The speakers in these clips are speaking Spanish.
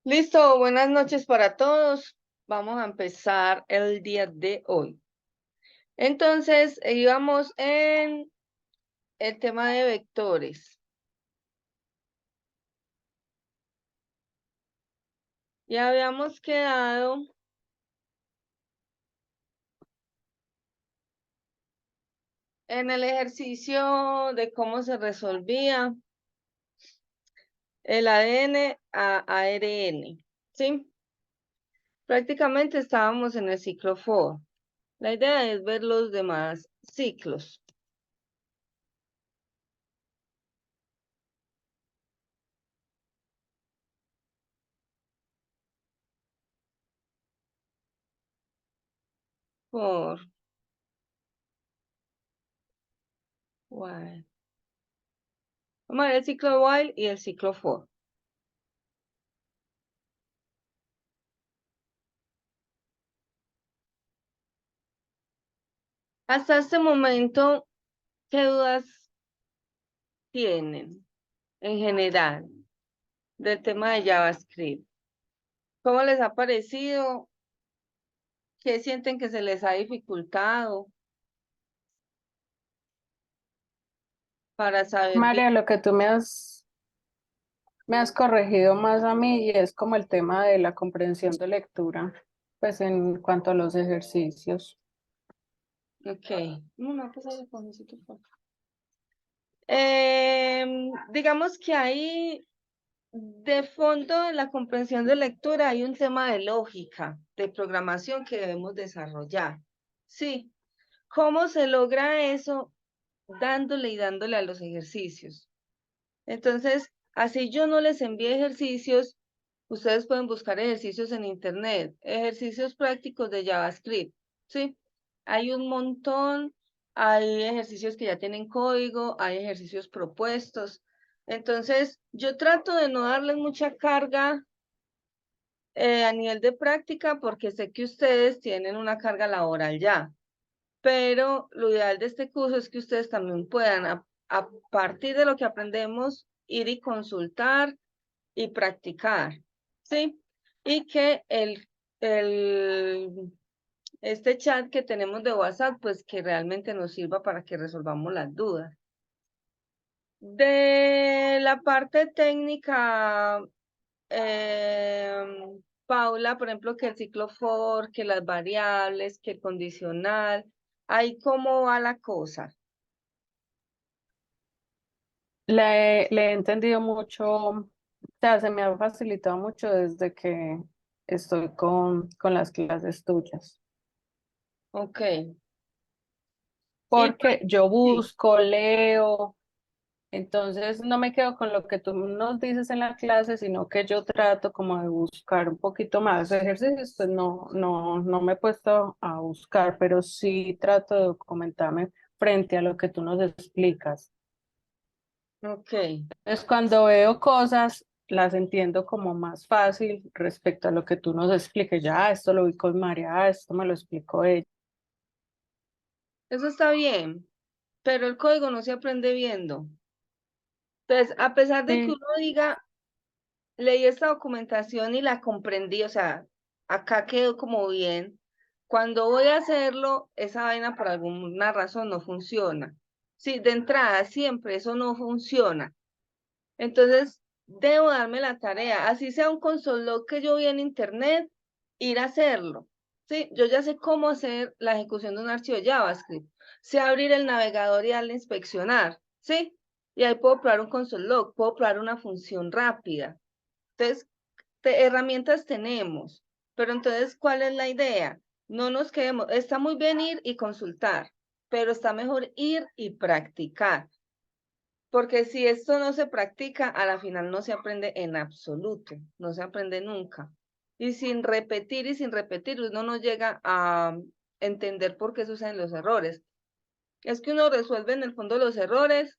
Listo, buenas noches para todos. Vamos a empezar el día de hoy. Entonces, íbamos en el tema de vectores. Ya habíamos quedado en el ejercicio de cómo se resolvía el ADN a ARN, ¿sí? Prácticamente estábamos en el ciclo FOR. La idea es ver los demás ciclos. For while. Vamos a ver el ciclo while y el ciclo for. Hasta este momento, ¿qué dudas tienen en general del tema de JavaScript? ¿Cómo les ha parecido? ¿Qué sienten que se les ha dificultado para saber bien? María, lo que tú me has corregido más a mí y es como el tema de la comprensión de lectura, pues en cuanto a los ejercicios. Ok. No, pues ahí con eso, por favor. Digamos que ahí, de fondo en la comprensión de lectura, hay un tema de lógica, de programación que debemos desarrollar. Sí. ¿Cómo se logra eso? Dándole y dándole a los ejercicios. Entonces, así yo no les envíe ejercicios, ustedes pueden buscar ejercicios en internet, ejercicios prácticos de JavaScript, ¿sí? Hay un montón, hay ejercicios que ya tienen código, hay ejercicios propuestos. Entonces, yo trato de no darles mucha carga a nivel de práctica porque sé que ustedes tienen una carga laboral ya, pero lo ideal de este curso es que ustedes también puedan, a partir de lo que aprendemos, ir y consultar y practicar, ¿sí? Y que este chat que tenemos de WhatsApp, pues que realmente nos sirva para que resolvamos las dudas. De la parte técnica, Paula, por ejemplo, que el ciclo for, que las variables, que el condicional, ahí cómo va la cosa. Le he entendido mucho, o sea, se me ha facilitado mucho desde que estoy con las clases tuyas, Ok. Y porque yo sí, busco, leo. Entonces no me quedo con lo que tú nos dices en la clase, sino que yo trato como de buscar un poquito más. Ejercicios, pues no me he puesto a buscar, pero sí trato de documentarme frente a lo que tú nos explicas. ok. Entonces cuando veo cosas, las entiendo como más fácil respecto a lo que tú nos expliques. Ya, esto lo vi con María, esto me lo explicó ella. Eso está bien, pero el código no se aprende viendo. Entonces, a pesar de que Sí, uno diga, leí esta documentación y la comprendí, o sea, acá quedó como bien, cuando voy a hacerlo, esa vaina por alguna razón no funciona. Sí, de entrada, siempre eso no funciona. Entonces, debo darme la tarea, así sea un console log que yo vi en internet, ir a hacerlo. Sí, yo ya sé cómo hacer la ejecución de un archivo de JavaScript. Sé abrir el navegador y darle a inspeccionar, ¿sí? Y ahí puedo probar un console log, puedo probar una función rápida. Entonces, herramientas tenemos, pero entonces, ¿cuál es la idea? No nos quedemos, está muy bien ir y consultar, pero está mejor ir y practicar. Porque si esto no se practica, a la final no se aprende en absoluto, no se aprende nunca. Y sin repetir, uno no llega a entender por qué suceden los errores. Es que uno resuelve en el fondo los errores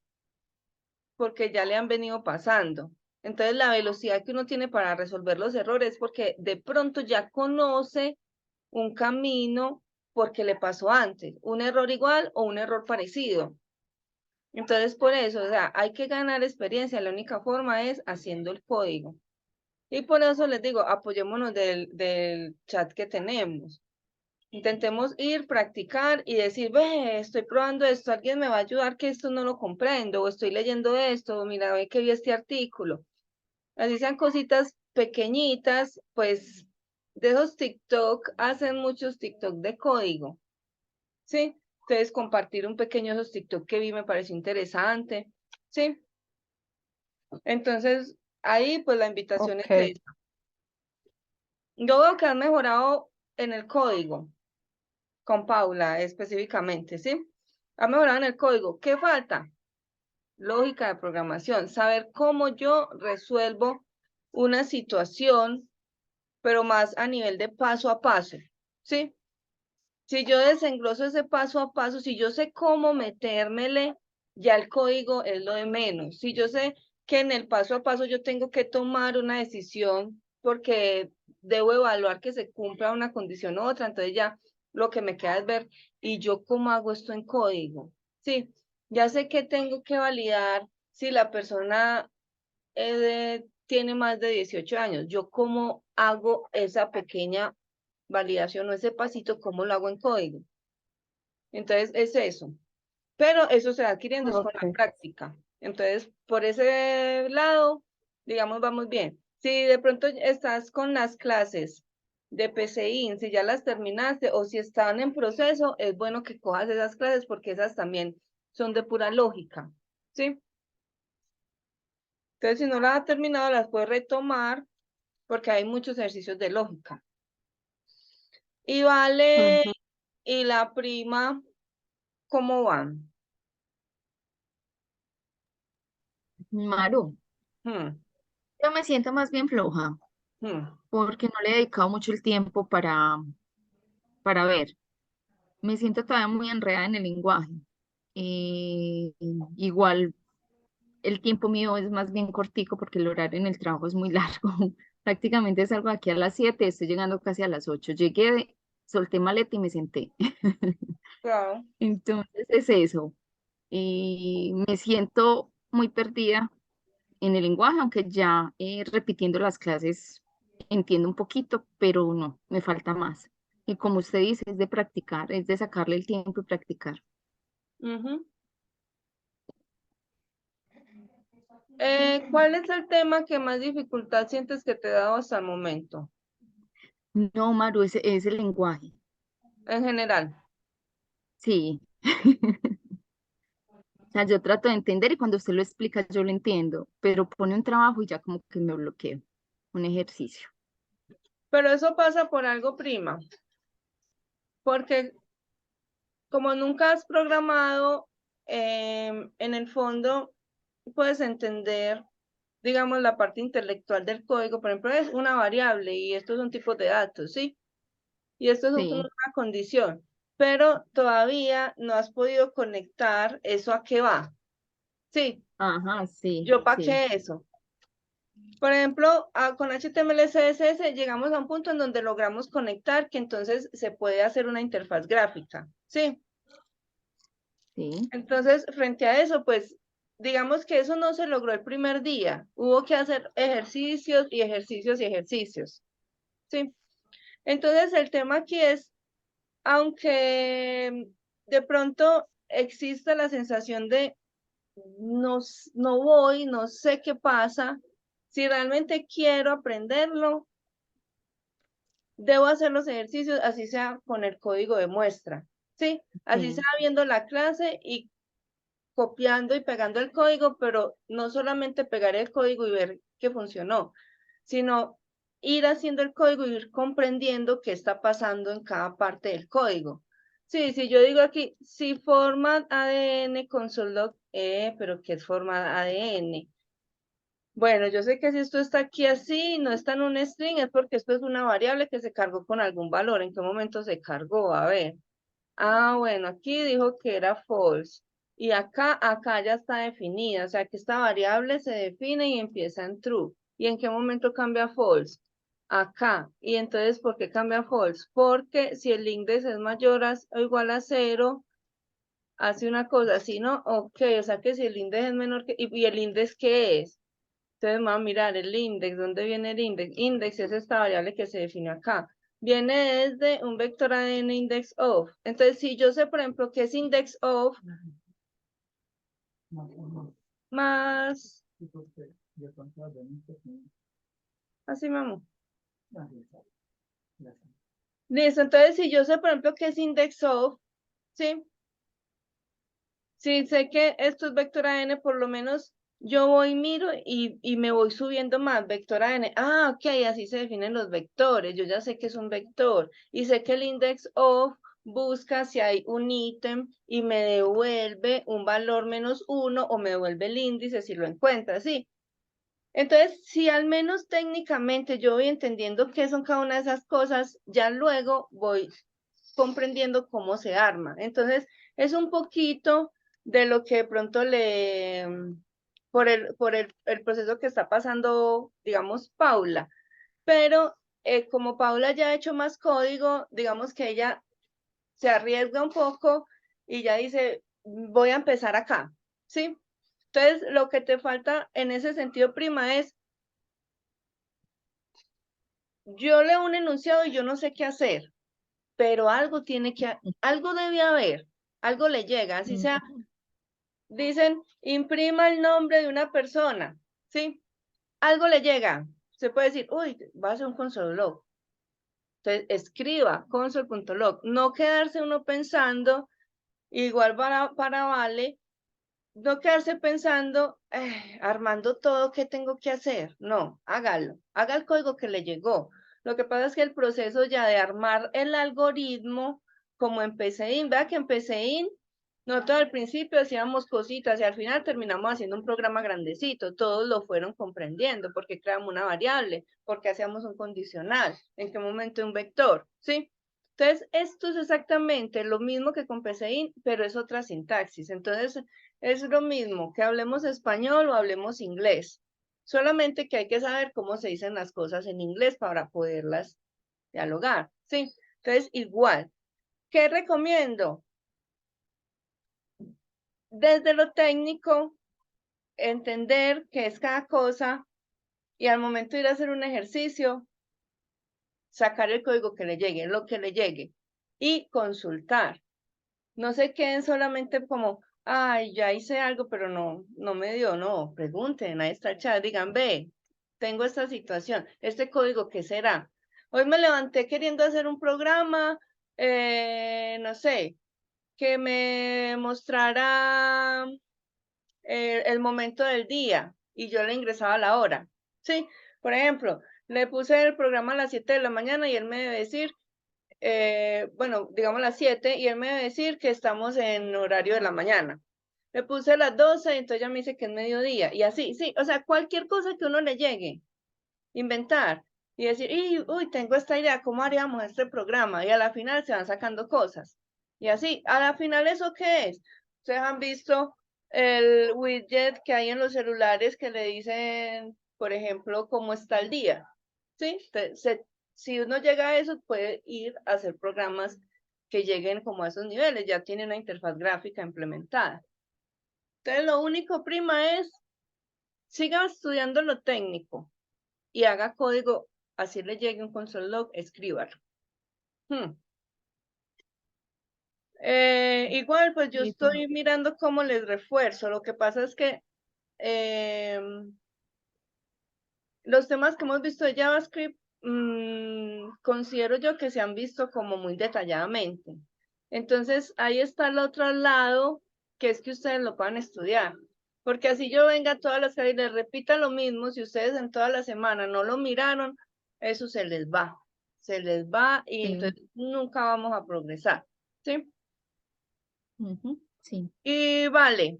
porque ya le han venido pasando. Entonces la velocidad que uno tiene para resolver los errores porque de pronto ya conoce un camino porque le pasó antes, un error igual o un error parecido. Entonces, por eso, o sea, hay que ganar experiencia. La única forma es haciendo el código. Y por eso les digo, apoyémonos del chat que tenemos. Intentemos ir, practicar y decir, ve, estoy probando esto, alguien me va a ayudar que esto no lo comprendo, o estoy leyendo esto, o mira, ve que vi este artículo. Así sean cositas pequeñitas, pues de esos TikTok, hacen muchos TikTok de código, ¿sí? Entonces compartir un pequeño esos TikTok que vi me pareció interesante, ¿sí? Entonces, ahí pues la invitación es Ok. esta. Yo veo que han mejorado en el código, con Paula específicamente, ¿sí? Ha mejorado en el código. ¿Qué falta? Lógica de programación, saber cómo yo resuelvo una situación, pero más a nivel de paso a paso, ¿sí? Si yo desengloso ese paso a paso, si yo sé cómo metérmele, ya el código es lo de menos. Si yo sé que en el paso a paso yo tengo que tomar una decisión porque debo evaluar que se cumpla una condición u otra, entonces ya lo que me queda es ver, ¿y yo cómo hago esto en código? Sí, ya sé que tengo que validar si la persona tiene más de 18 años. Yo cómo hago esa pequeña validación o ese pasito, cómo lo hago en código. Entonces es eso. Pero eso se va adquiriendo es con la Ok. práctica. Entonces, por ese lado, digamos, vamos bien. Si de pronto estás con las clases de PCI, si ya las terminaste o si están en proceso, es bueno que cojas esas clases porque esas también son de pura lógica. ¿Sí? Entonces, si no las has terminado, las puedes retomar porque hay muchos ejercicios de lógica. Y vale, Ujú. y la prima, ¿cómo van? Maru, Hmm, yo me siento más bien floja hmm. porque no le he dedicado mucho el tiempo para ver. Me siento todavía muy enredada en el lenguaje. Igual el tiempo mío es más bien cortico porque el horario en el trabajo es muy largo. Prácticamente salgo aquí a las 7, estoy llegando casi a las 8. Llegué, solté maleta y me senté. Claro. Entonces es eso. Me siento muy perdida en el lenguaje, aunque ya repitiendo las clases entiendo un poquito, pero no, me falta más. Y como usted dice, es de practicar, es de sacarle el tiempo y practicar. Ujú. ¿Cuál es el tema que más dificultad sientes que te ha dado hasta el momento? No, Maru, ese es el lenguaje. En general. Sí. O sea, yo trato de entender y cuando usted lo explica yo lo entiendo, pero pone un trabajo y ya como que me bloqueo. Un ejercicio. Pero eso pasa por algo, prima, porque como nunca has programado, en el fondo puedes entender, digamos, la parte intelectual del código. Por ejemplo, es una variable y estos son tipos de datos, ¿sí? Y esto es una Sí. condición, pero todavía no has podido conectar eso a qué va. Sí, Ajá, sí, yo para sí. qué eso. Por ejemplo, con HTML, CSS llegamos a un punto en donde logramos conectar que entonces se puede hacer una interfaz gráfica. Sí, Sí. entonces frente a eso, pues digamos que eso no se logró el primer día. Hubo que hacer ejercicios y ejercicios y ejercicios. Sí, entonces el tema aquí es, aunque de pronto exista la sensación de no, no voy, no sé qué pasa, si realmente quiero aprenderlo, debo hacer los ejercicios, así sea con el código de muestra, ¿sí? Así sea Sí. viendo la clase y copiando y pegando el código, pero no solamente pegar el código y ver que funcionó, sino ir haciendo el código y ir comprendiendo qué está pasando en cada parte del código. Sí, si yo digo aquí, si format ADN console log, pero ¿qué es format ADN? Bueno, yo sé que si esto está aquí así, no está en un string, es porque esto es una variable que se cargó con algún valor. ¿En qué momento se cargó? A ver. Ah, bueno, aquí dijo que era false. Y acá ya está definida. O sea que esta variable se define y empieza en true. ¿Y en qué momento cambia a false? Acá. ¿Y entonces por qué cambia a false? Porque si el index es mayor o igual a cero, hace una cosa así, ¿no? Ok, o sea que si el index es menor que... ¿Y el index qué es? Entonces vamos a mirar el index. ¿Dónde viene el index? Index es esta variable que se define acá. Viene desde un vector ADN index of. Entonces, si yo sé, por ejemplo, que es index of más... Así, vamos. Listo, entonces si yo sé, por ejemplo, que es index of, ¿sí? Si sé que esto es vector AN, por lo menos yo voy, miro y me voy subiendo más, vector AN. Ah, ok, así se definen los vectores. Yo ya sé que es un vector y sé que el index of busca si hay un ítem y me devuelve un valor -1 o me devuelve el índice si lo encuentra, ¿sí? Entonces, si al menos técnicamente yo voy entendiendo qué son cada una de esas cosas, ya luego voy comprendiendo cómo se arma. Entonces, es un poquito de lo que de pronto por el proceso que está pasando, digamos, Paula. Pero como Paula ya ha hecho más código, digamos que ella se arriesga un poco y ya dice, voy a empezar acá, ¿sí? Entonces, lo que te falta en ese sentido, prima, es yo leo un enunciado y yo no sé qué hacer, pero algo algo debe haber, algo le llega, así sea, dicen, imprima el nombre de una persona, ¿sí? Algo le llega, se puede decir, uy, va a hacer un console log. Entonces, escriba console.log, no quedarse uno pensando, igual para Vale, no quedarse pensando, armando todo, ¿qué tengo que hacer? No, hágalo, haga el código que le llegó. Lo que pasa es que el proceso ya de armar el algoritmo, como en PCIN, vea que en PCIN, nosotros al principio hacíamos cositas y al final terminamos haciendo un programa grandecito. Todos lo fueron comprendiendo porque creamos una variable, porque hacíamos un condicional, en qué momento un vector, ¿sí? Entonces, esto es exactamente lo mismo que con PCIN, pero es otra sintaxis. Entonces, es lo mismo que hablemos español o hablemos inglés. Solamente que hay que saber cómo se dicen las cosas en inglés para poderlas dialogar, ¿sí? Entonces, igual, ¿qué recomiendo? Desde lo técnico, entender qué es cada cosa y al momento de ir a hacer un ejercicio, sacar el código que le llegue, lo que le llegue y consultar. No se queden solamente como, ay, ya hice algo, pero no me dio, no, pregunten, ahí está el chat, digan, ve, tengo esta situación, este código, ¿qué será? Hoy me levanté queriendo hacer un programa, no sé, que me mostrara el momento del día y yo le ingresaba la hora, ¿sí? Por ejemplo, le puse el programa a las 7 de la mañana y él me debe decir, bueno, digamos las 7 y él me debe decir que estamos en horario de la mañana. Le puse las 12 y entonces ya me dice que es mediodía y así, sí, o sea, cualquier cosa que uno le llegue, inventar y decir, uy, tengo esta idea, ¿cómo haríamos este programa? Y a la final se van sacando cosas. Y así, a la final, ¿eso qué es? Ustedes han visto el widget que hay en los celulares que le dicen, por ejemplo, cómo está el día. ¿Sí? Si uno llega a eso, puede ir a hacer programas que lleguen como a esos niveles, ya tiene una interfaz gráfica implementada. Entonces, lo único, prima, es siga estudiando lo técnico y haga código, así le llegue un console log, escríbalo. Igual, pues yo estoy mirando cómo les refuerzo. Lo que pasa es que los temas que hemos visto de JavaScript, considero yo que se han visto como muy detalladamente. Entonces, ahí está el otro lado, que es que ustedes lo puedan estudiar. Porque así yo venga todas las clases y les repita lo mismo, si ustedes en toda la semana no lo miraron, eso se les va. Se les va y entonces nunca vamos a progresar. ¿Sí? Sí. Y vale.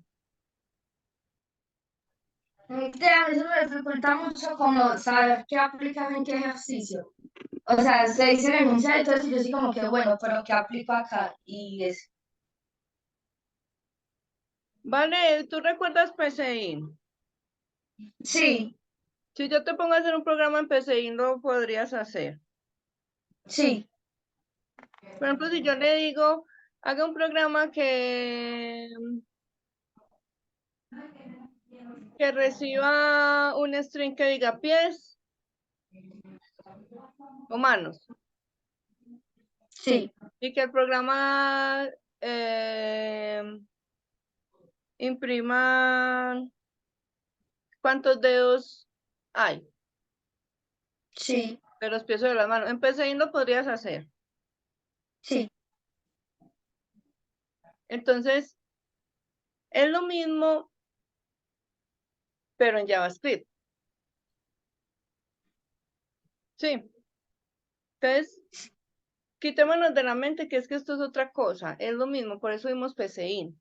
A eso me dificulta mucho como saber qué aplicar en qué ejercicio. O sea, se dice el enunciado, entonces yo sí como que, bueno, pero ¿qué aplico acá? Y es, Vale, ¿tú recuerdas PCI? sí, Si yo te pongo a hacer un programa en PCI, lo podrías hacer. sí, Por ejemplo, si yo le digo, haga un programa que Que reciba un string que diga pies o manos. Sí, Y que el programa imprima cuántos dedos hay sí, de los pies o de las manos. En PCInt lo podrías hacer. sí. Entonces, es lo mismo, pero en JavaScript. Sí. Entonces, quitémonos de la mente que es que esto es otra cosa. Es lo mismo, por eso vimos PCInt.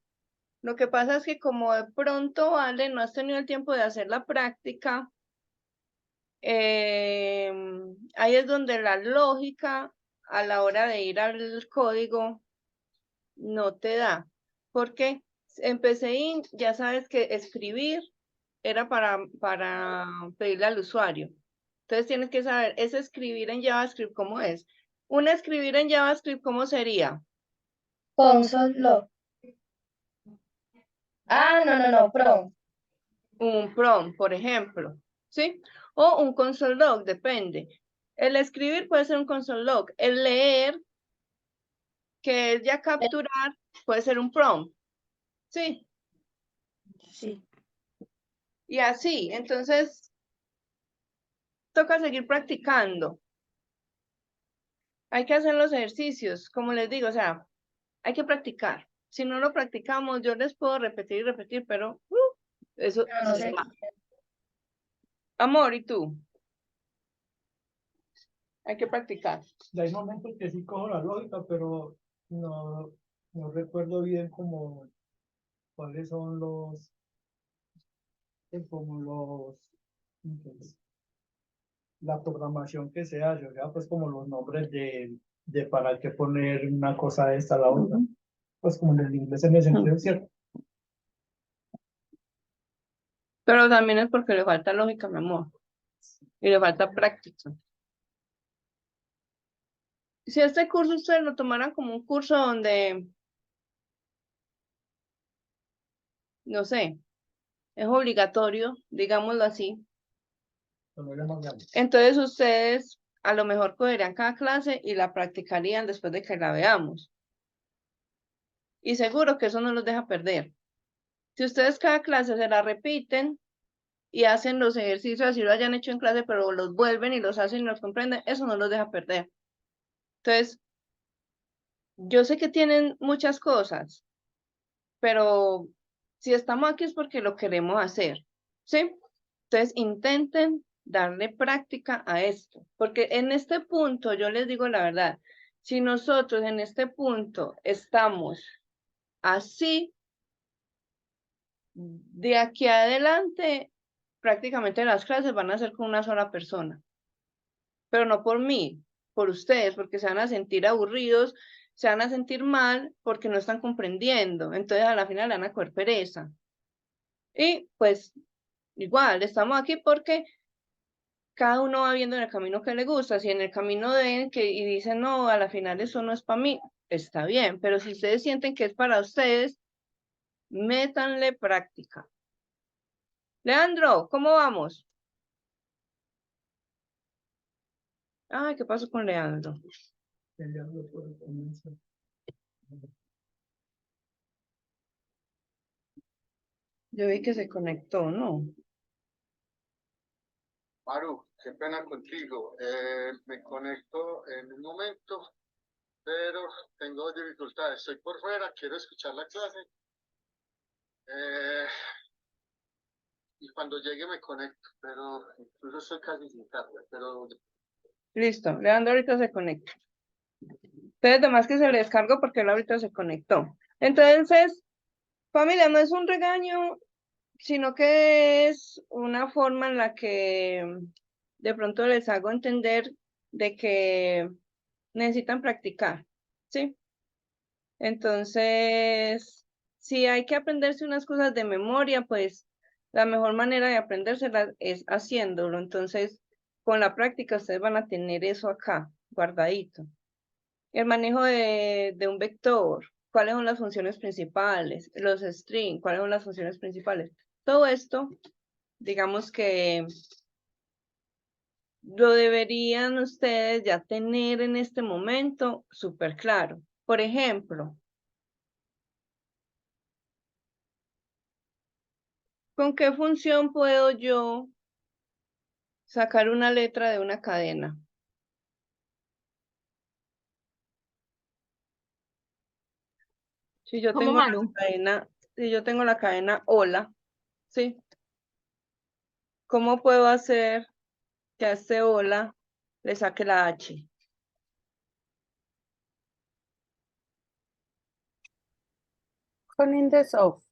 Lo que pasa es que como de pronto, Vale, no has tenido el tiempo de hacer la práctica, ahí es donde la lógica a la hora de ir al código no te da. Porque en PCInt ya sabes que escribir era para pedirle al usuario. Entonces tienes que saber, ese escribir en JavaScript, ¿cómo es? Un escribir en JavaScript, ¿cómo sería? Console log. Ah, no, prompt. Un prompt, por ejemplo, ¿sí? O un console log, depende. El escribir puede ser un console log. El leer, que es ya capturar, puede ser un prompt, ¿sí? Sí. Y así, entonces, toca seguir practicando. Hay que hacer los ejercicios, como les digo, o sea, hay que practicar. Si no lo practicamos, yo les puedo repetir y repetir, pero eso Pero no se sé. va. Amor, ¿y tú? Hay que practicar. Hay momentos que sí cojo la lógica, pero no recuerdo bien como cuáles son como pues, la programación que se hace, o sea, pues como los nombres de para qué poner una cosa de esta a la otra. Pues como en el inglés en ese sentido, ¿cierto? Pero también es porque le falta lógica, mi amor. Y le falta práctica. Si este curso ustedes lo tomaran como un curso donde, no sé, es obligatorio, digámoslo así, Cuando era más grande. entonces ustedes a lo mejor cogerían cada clase y la practicarían después de que la veamos. Y seguro que eso no los deja perder. Si ustedes cada clase se la repiten y hacen los ejercicios así lo hayan hecho en clase, pero los vuelven y los hacen y los comprenden, eso no los deja perder. Entonces, yo sé que tienen muchas cosas, pero si estamos aquí es porque lo queremos hacer, ¿sí? Entonces intenten darle práctica a esto, porque en este punto, yo les digo la verdad, si nosotros en este punto estamos así, de aquí adelante, prácticamente las clases van a ser con una sola persona, pero no por mí, por ustedes, porque se van a sentir aburridos, se van a sentir mal porque no están comprendiendo, entonces a la final le van a coger pereza. Y pues igual, estamos aquí porque cada uno va viendo en el camino que le gusta. Si en el camino ven que y dicen, no, a la final eso no es para mí, está bien. Pero si ustedes sienten que es para ustedes, métanle práctica. Leandro, ¿cómo vamos? Ay, ¿qué pasó con Leandro? Yo vi que se conectó, ¿no? Maru, qué pena contigo. Me conecto en un momento, pero tengo dificultades. Estoy por fuera, quiero escuchar la clase. Y cuando llegue me conecto, pero incluso estoy casi sin carga. Pero Listo, Leandro ahorita se conecta. Entonces, además que se le descargo porque él ahorita se conectó. Entonces, familia, no es un regaño, sino que es una forma en la que de pronto les hago entender de que necesitan practicar, ¿sí? Entonces, si hay que aprenderse unas cosas de memoria, pues la mejor manera de aprendérselas es haciéndolo. Entonces, con la práctica ustedes van a tener eso acá, guardadito. El manejo de un vector, cuáles son las funciones principales, los strings, cuáles son las funciones principales. Todo esto digamos que lo deberían ustedes ya tener en este momento súper claro. Por ejemplo, ¿con qué función puedo yo sacar una letra de una cadena? Si yo ¿Cómo, tengo la Manu? cadena, si yo tengo la cadena hola, ¿sí? ¿Cómo puedo hacer que a este hola le saque la H? Con index of.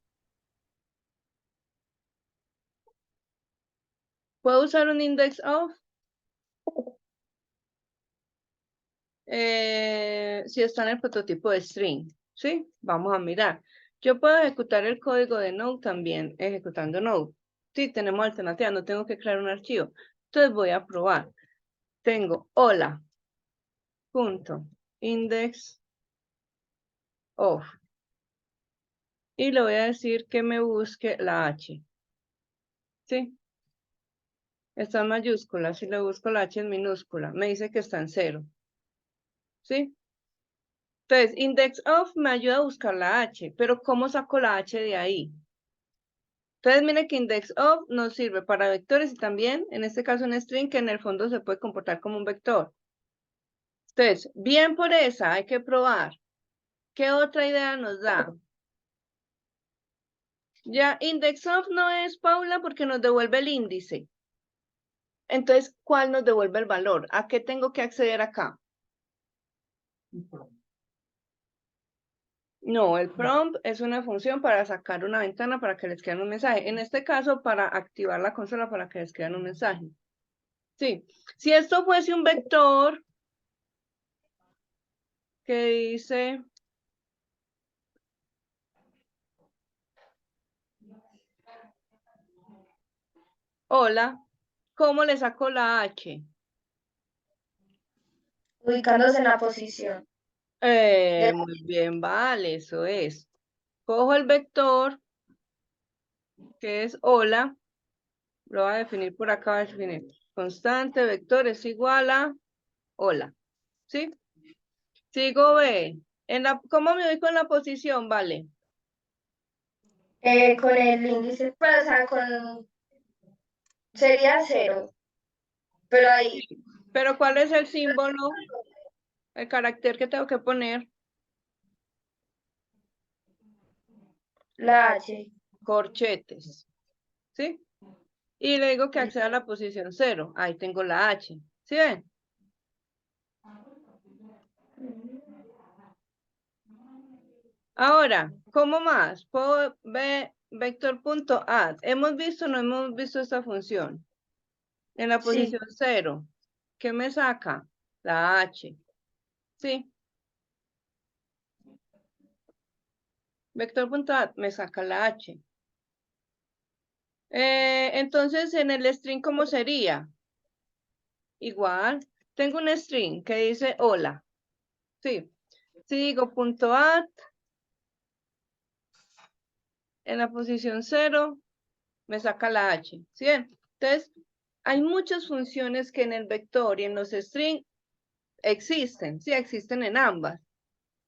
¿Puedo usar un index of? Si está en el prototipo de string, ¿sí? Vamos a mirar. Yo puedo ejecutar el código de Node también, ejecutando Node. Sí, tenemos alternativa, no tengo que crear un archivo. Entonces voy a probar. Tengo hola, punto, index of. Y le voy a decir que me busque la H. ¿Sí? Está en mayúscula. Si le busco la H en minúscula, me dice que está en 0. ¿Sí? Entonces, index of me ayuda a buscar la H, pero ¿cómo saco la H de ahí? Entonces, mire que index of nos sirve para vectores y también, en este caso, un string que en el fondo se puede comportar como un vector. Entonces, bien por esa, hay que probar. ¿Qué otra idea nos da? Ya, index of no es, Paula, porque nos devuelve el índice. Entonces, ¿cuál nos devuelve el valor? ¿A qué tengo que acceder acá? No, el prompt es una función para sacar una ventana para que les escriban un mensaje. En este caso, para activar la consola para que les escriban un mensaje. Sí, si esto fuese un vector que dice hola, ¿cómo le saco la H? Ubicándose en la posición. Muy bien, vale, eso es. Cojo el vector, que es hola, lo voy a definir por acá, voy a definir constante, vector es igual a hola, ¿sí? Sigo B. ¿Cómo me ubico en la posición? Vale. Con el índice, pues, o sea, sería 0, pero ahí Pero ¿cuál es el símbolo, el carácter que tengo que poner? la H. Corchetes, ¿sí? Y le digo que acceda a la posición 0. Ahí tengo la H. ¿Sí ven? Ahora, ¿cómo más? Puedo ver vector.add. ¿Hemos visto o no hemos visto esta función? En la Sí, posición 0. ¿Qué me saca? La H. ¿Sí? Vector.add me saca la H. Entonces, en el string, ¿cómo sería? Igual. Tengo un string que dice hola. Sí. Si digo .add, en la posición 0, me saca la H. ¿Sí ven? Entonces, hay muchas funciones que en el vector y en los string existen. Sí, existen en ambas.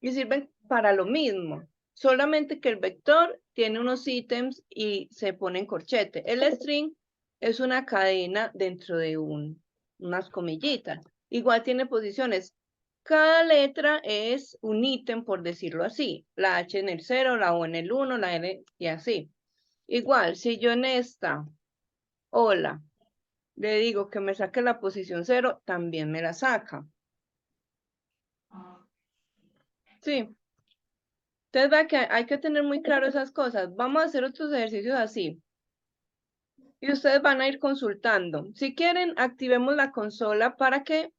Y sirven para lo mismo. Solamente que el vector tiene unos ítems y se pone en corchete. El string es una cadena dentro de unas comillitas. Igual tiene posiciones. Cada letra es un ítem, por decirlo así. La H en el 0, la O en el 1, la N y así. Igual, si yo en esta, hola, le digo que me saque la posición 0, también me la saca. Sí. Entonces, vea que hay que tener muy claro esas cosas. Vamos a hacer otros ejercicios así. Y ustedes van a ir consultando. Si quieren, activemos la consola para que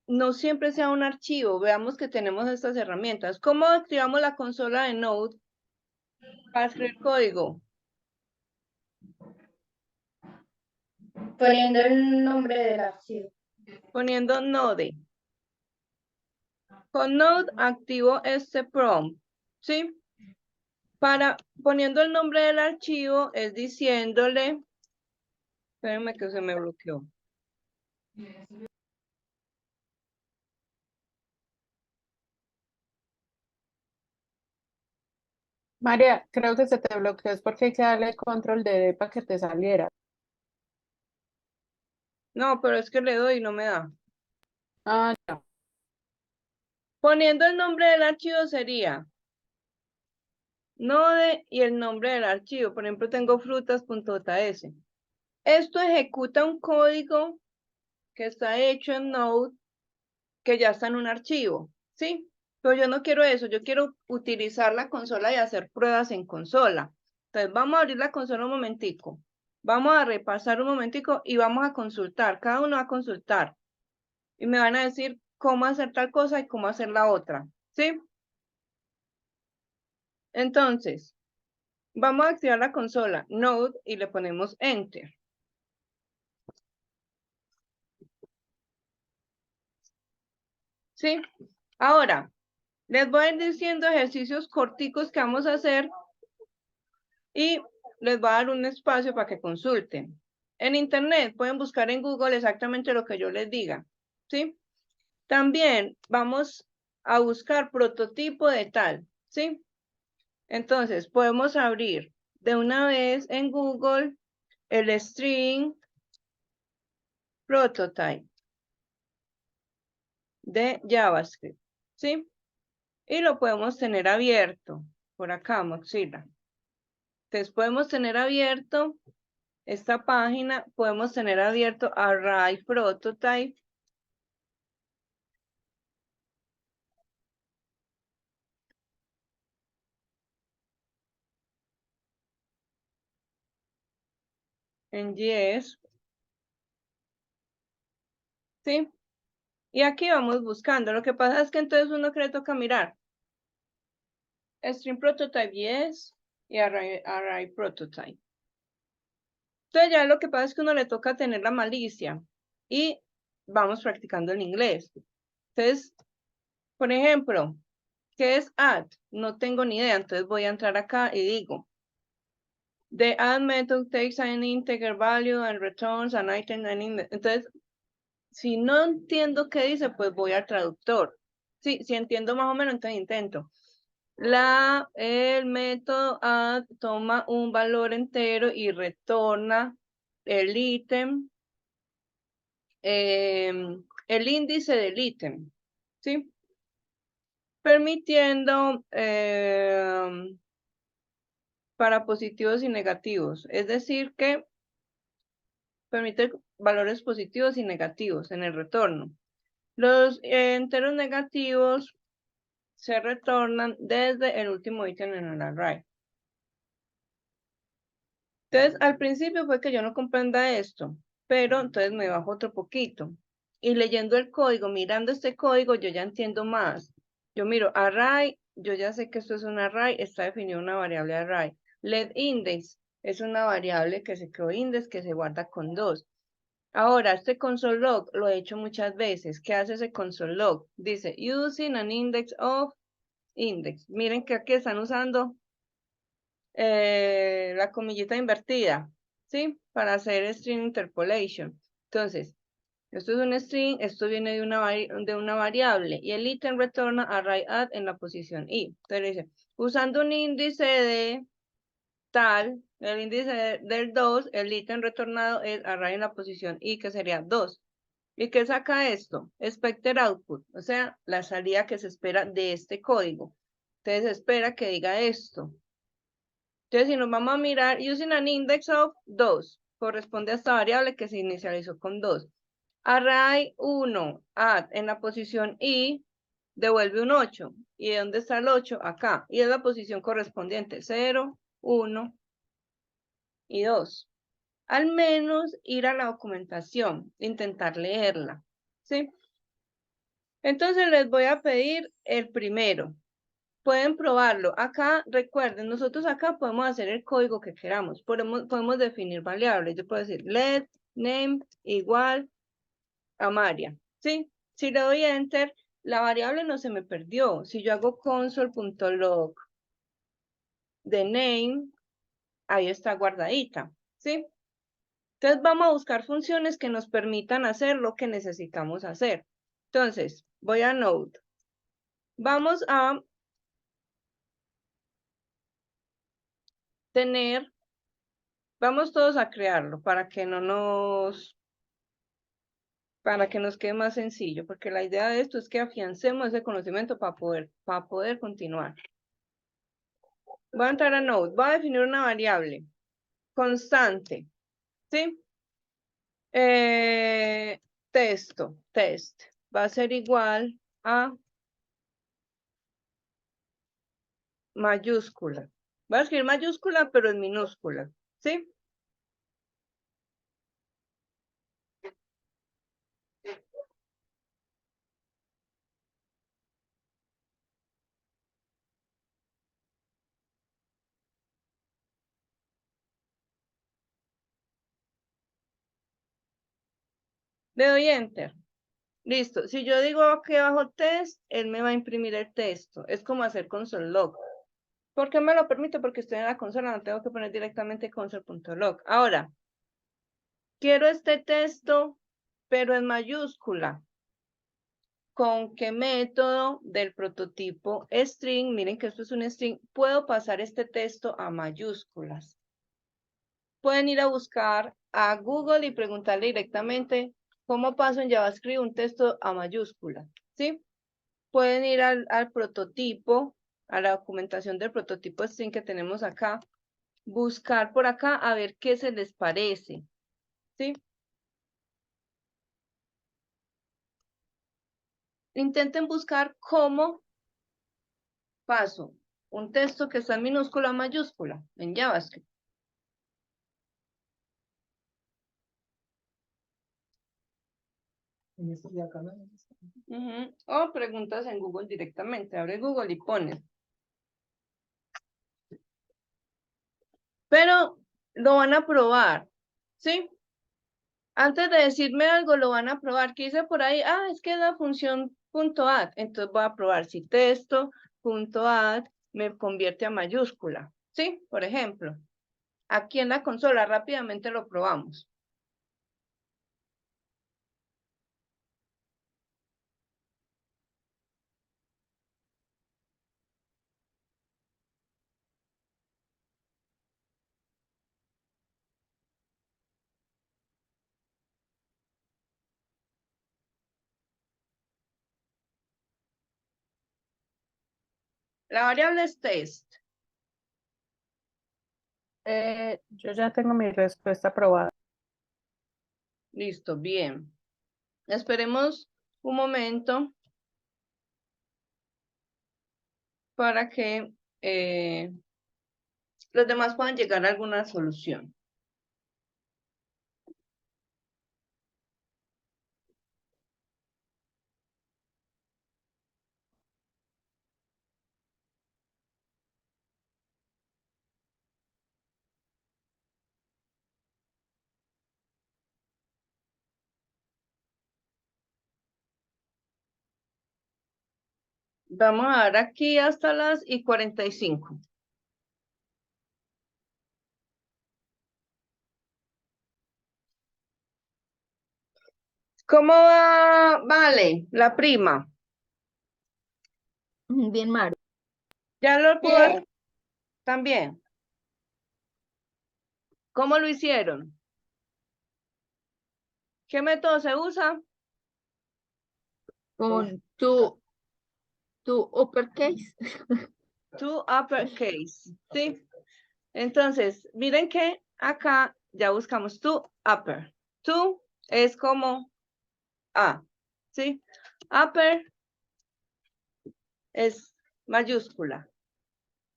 no siempre sea un archivo. Veamos que tenemos estas herramientas. ¿Cómo activamos la consola de Node para escribir código? poniendo el nombre del archivo. Poniendo Node. Con Node activo este prompt. ¿Sí? Poniendo el nombre del archivo es diciéndole Espérenme que se me bloqueó. María, creo que se te bloqueó, es porque hay que darle control de D para que te saliera. No, pero es que le doy y no me da. Ah, ya. Poniendo el nombre del archivo sería Node y el nombre del archivo. Por ejemplo, tengo frutas.js. Esto ejecuta un código que está hecho en Node que ya está en un archivo, ¿sí? Pero yo no quiero eso, yo quiero utilizar la consola y hacer pruebas en consola. Entonces, vamos a abrir la consola un momentico. Vamos a repasar un momentico y vamos a consultar. Cada uno va a consultar. Y me van a decir cómo hacer tal cosa y cómo hacer la otra, ¿sí? Entonces, vamos a activar la consola Node y le ponemos Enter. ¿Sí? Ahora, les voy a ir diciendo ejercicios corticos que vamos a hacer y les voy a dar un espacio para que consulten. En internet pueden buscar en Google exactamente lo que yo les diga, ¿sí? También vamos a buscar prototipo de tal, ¿sí? Entonces, podemos abrir de una vez en Google el string prototype de JavaScript, ¿sí? Y lo podemos tener abierto por acá, Mozilla. Entonces, podemos tener abierto esta página, podemos tener abierto Array Prototype. En JS. ¿Sí? Y aquí vamos buscando. Lo que pasa es que entonces uno que le toca mirar String Prototype JS y Array Prototype. Entonces ya lo que pasa es que uno le toca tener la malicia y vamos practicando en inglés. Entonces, por ejemplo, ¿qué es add? No tengo ni idea, entonces voy a entrar acá y digo, the add method takes an integer value and returns an item and index. Entonces, si no entiendo qué dice, pues voy al traductor. Sí, si entiendo más o menos, entonces intento. El método add toma un valor entero y retorna el ítem, el índice del ítem, ¿sí? Permitiendo para positivos y negativos. Es decir, que permite valores positivos y negativos en el retorno. Los enteros negativos se retornan desde el último ítem en el array. Entonces, al principio fue que yo no comprenda esto, pero entonces me bajo otro poquito. Y leyendo el código, mirando este código, yo ya entiendo más. Yo miro array, yo ya sé que esto es un array, está definido una variable array. Let index es una variable que se creó index que se guarda con 2. Ahora, este console log lo he hecho muchas veces. ¿Qué hace ese console log? Dice, using an index of index. Miren que aquí están usando la comillita invertida, ¿sí? Para hacer string interpolation. Entonces, esto es un string, esto viene de una variable y el ítem retorna array add en la posición i. Entonces dice, usando un índice de tal, el índice del 2, el ítem retornado es array en la posición i, que sería 2. ¿Y qué saca esto? Expected output, o sea, la salida que se espera de este código. Entonces espera que diga esto. Entonces, si nos vamos a mirar, using an index of 2, corresponde a esta variable que se inicializó con 2. Array 1, add en la posición i, devuelve un 8. ¿Y dónde está el 8? Acá. Y es la posición correspondiente, 0, 1 y 2. Al menos ir a la documentación, intentar leerla, ¿sí? Entonces les voy a pedir el primero. Pueden probarlo. Acá, recuerden, nosotros acá podemos hacer el código que queramos. Podemos definir variables. Yo puedo decir let name igual a María. ¿Sí? Si le doy enter, la variable no se me perdió. Si yo hago console.log de name, ahí está guardadita. ¿Sí? Entonces vamos a buscar funciones que nos permitan hacer lo que necesitamos hacer. Entonces, voy a Node. Vamos a tener, vamos todos a crearlo para que nos quede más sencillo, porque la idea de esto es que afiancemos ese conocimiento para poder continuar. Voy a entrar a Node, voy a definir una variable constante, ¿sí? Test, va a ser igual a mayúscula. Voy a escribir mayúscula, pero en minúscula, ¿sí? Le doy Enter. Listo. Si yo digo aquí abajo test, él me va a imprimir el texto. Es como hacer console log. ¿Por qué me lo permite? Porque estoy en la consola, no tengo que poner directamente console.log. Ahora, quiero este texto, pero en mayúscula. ¿Con qué método del prototipo string? Miren que esto es un string. Puedo pasar este texto a mayúsculas. Pueden ir a buscar a Google y preguntarle directamente cómo paso en JavaScript un texto a mayúscula, ¿sí? Pueden ir al prototipo, a la documentación del prototipo string que tenemos acá, buscar por acá a ver qué se les parece, ¿sí? Intenten buscar cómo paso un texto que está en minúscula a mayúscula en JavaScript. En este de acá, ¿no? O preguntas en Google directamente. Abre Google y pones. Pero lo van a probar, ¿sí? Antes de decirme algo, lo van a probar. ¿Qué hice por ahí? Ah, es que es la función .add. Entonces voy a probar si texto .add me convierte a mayúscula, ¿sí? Por ejemplo, aquí en la consola rápidamente lo probamos. La variable es test. Yo ya tengo mi respuesta aprobada. Listo, bien. Esperemos un momento para que los demás puedan llegar a alguna solución. Vamos a dar aquí hasta las 45. ¿Cómo va? Vale, la prima. Bien, Maru. ¿Ya lo pudo Bien. también? ¿Cómo lo hicieron? ¿Qué método se usa? Con tu uppercase. To uppercase, ¿sí? Entonces, miren que acá ya buscamos to upper. To es como A, ¿sí? Upper es mayúscula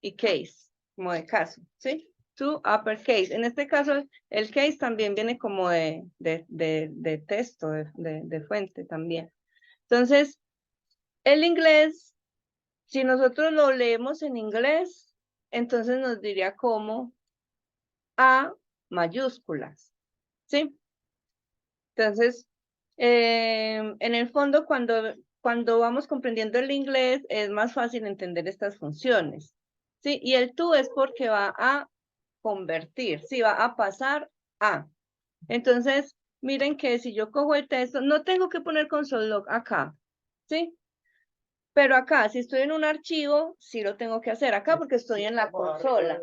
y case, como de caso, ¿sí? To uppercase. En este caso, el case también viene como de texto, de fuente también. Entonces, el inglés, si nosotros lo leemos en inglés, entonces nos diría como A mayúsculas, ¿sí? Entonces, en el fondo, cuando vamos comprendiendo el inglés, es más fácil entender estas funciones, ¿sí? Y el to es porque va a convertir, ¿sí? Va a pasar a. Entonces, miren que si yo cojo el texto, no tengo que poner console log acá, ¿sí? Pero acá, si estoy en un archivo, sí lo tengo que hacer acá porque estoy en la consola.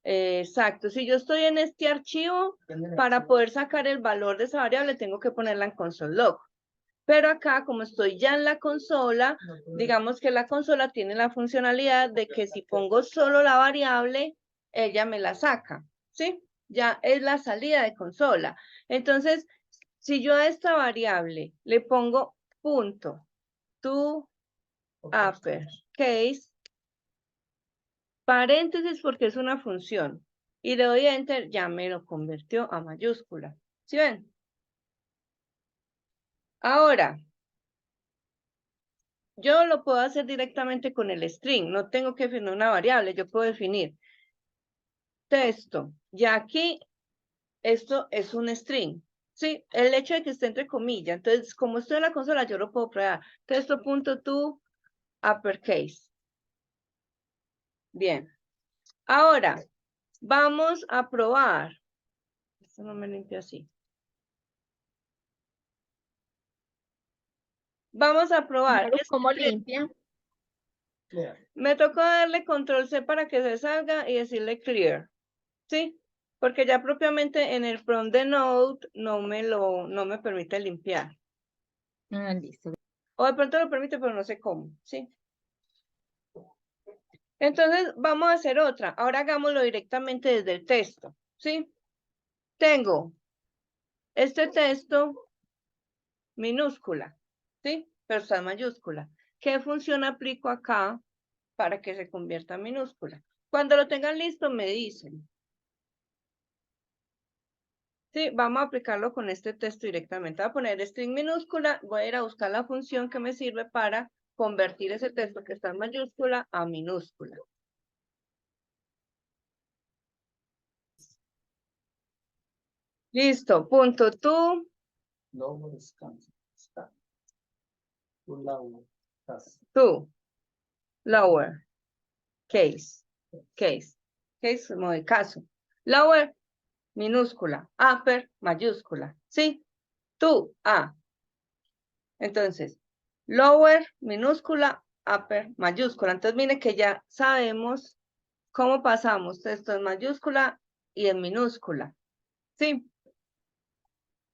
Exacto, si yo estoy en este archivo, para poder sacar el valor de esa variable, tengo que ponerla en console log. Pero acá, como estoy ya en la consola, digamos que la consola tiene la funcionalidad de que si pongo solo la variable, ella me la saca, ¿sí? Ya es la salida de consola. Entonces, si yo a esta variable le pongo punto to uppercase, paréntesis porque es una función, y le doy enter, ya me lo convirtió a mayúscula. ¿Sí ven? Ahora, yo lo puedo hacer directamente con el string, no tengo que definir una variable, yo puedo definir texto, y aquí esto es un string, ¿sí? El hecho de que esté entre comillas, entonces como estoy en la consola, yo lo puedo probar, texto.to uppercase. Bien, ahora vamos a probar, esto no me limpia así. Vamos a probar. ¿Cómo limpia? Me tocó darle control C para que se salga y decirle clear, ¿sí? Porque ya propiamente en el prompt de Node no me permite limpiar. Ah, listo. O de pronto lo permite, pero no sé cómo, ¿sí? Entonces vamos a hacer otra. Ahora hagámoslo directamente desde el texto, ¿sí? Tengo este texto minúscula, ¿sí? Pero está en mayúscula. ¿Qué función aplico acá para que se convierta en minúscula? Cuando lo tengan listo, me dicen. Sí, vamos a aplicarlo con este texto directamente. Voy a poner string minúscula, voy a ir a buscar la función que me sirve para convertir ese texto que está en mayúscula a minúscula. Listo, punto to. To. Lower. Case. Case. Case como de caso. Lower, minúscula. Upper, mayúscula. ¿Sí? To, a. Entonces, lower, minúscula, upper, mayúscula. Entonces, mire que ya sabemos cómo pasamos texto en mayúscula y en minúscula. ¿Sí?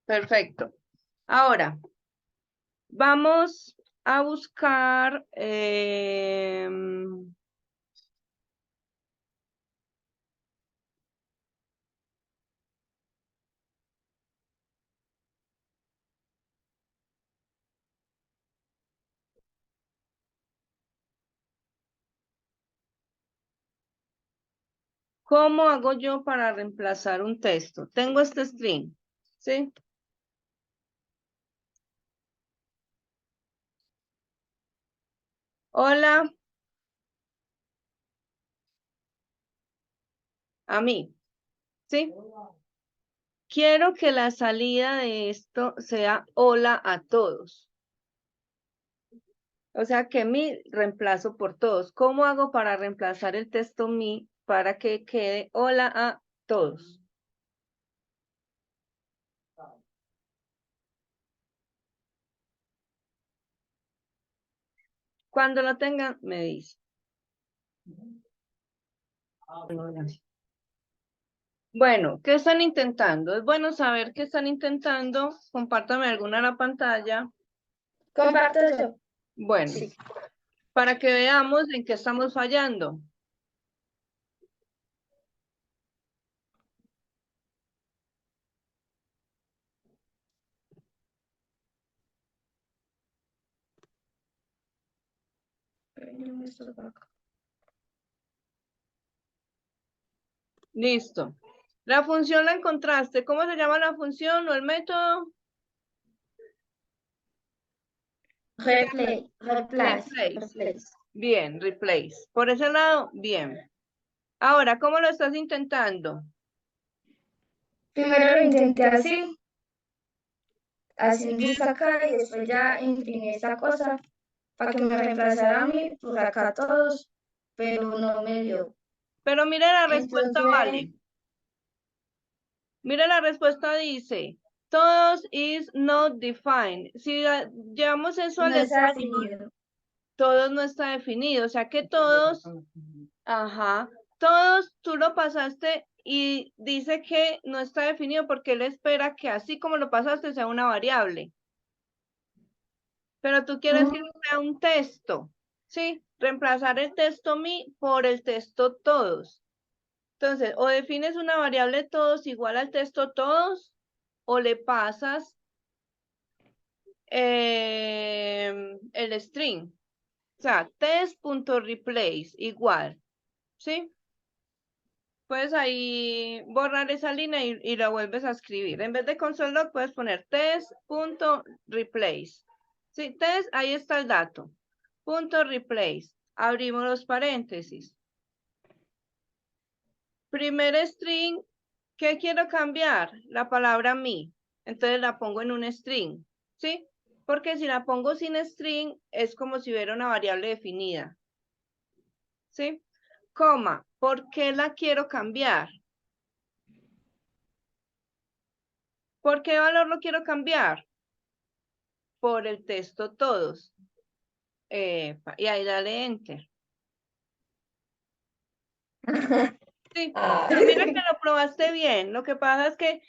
Perfecto. Ahora, vamos a buscar... ¿cómo hago yo para reemplazar un texto? Tengo este string, ¿sí? Hola. A mí, ¿sí? Quiero que la salida de esto sea hola a todos. O sea que mi reemplazo por todos. ¿Cómo hago para reemplazar el texto mi para que quede hola a todos? Cuando lo tengan, me dice. Bueno, ¿qué están intentando? Es bueno saber qué están intentando. Compártame alguna en la pantalla. Comparto yo. Bueno, Sí. para que veamos en qué estamos fallando. Listo. La función la encontraste. ¿Cómo se llama la función o el método? Replace. Bien, replace. Por ese lado, bien. Ahora, ¿cómo lo estás intentando? Primero lo intenté así justo acá, y después ya imprimí esta cosa para que me reemplazara a mí por acá todos, pero no me dio. Pero mire la respuesta, Entonces, vale. Mira, la respuesta dice, todos is not defined. Si llevamos eso al No está español, definido. todos no está definido. O sea que todos, ajá, todos tú lo pasaste y dice que no está definido porque él espera que así como lo pasaste sea una variable. Pero tú quieres que sea un texto, ¿sí? Reemplazar el texto mi por el texto todos. Entonces, o defines una variable todos igual al texto todos, o le pasas el string. O sea, test.replace igual, ¿sí? Puedes ahí borrar esa línea y la vuelves a escribir. En vez de console.log puedes poner test.replace. Sí, test, ahí está el dato. Punto replace. Abrimos los paréntesis. Primer string, ¿qué quiero cambiar? La palabra me. Entonces la pongo en un string, ¿sí? Porque si la pongo sin string, es como si hubiera una variable definida. ¿Sí? Coma, ¿por qué la quiero cambiar? ¿Por qué valor lo quiero cambiar? Por el texto todos. Y ahí dale enter. Sí, mira que lo probaste bien. Lo que pasa es que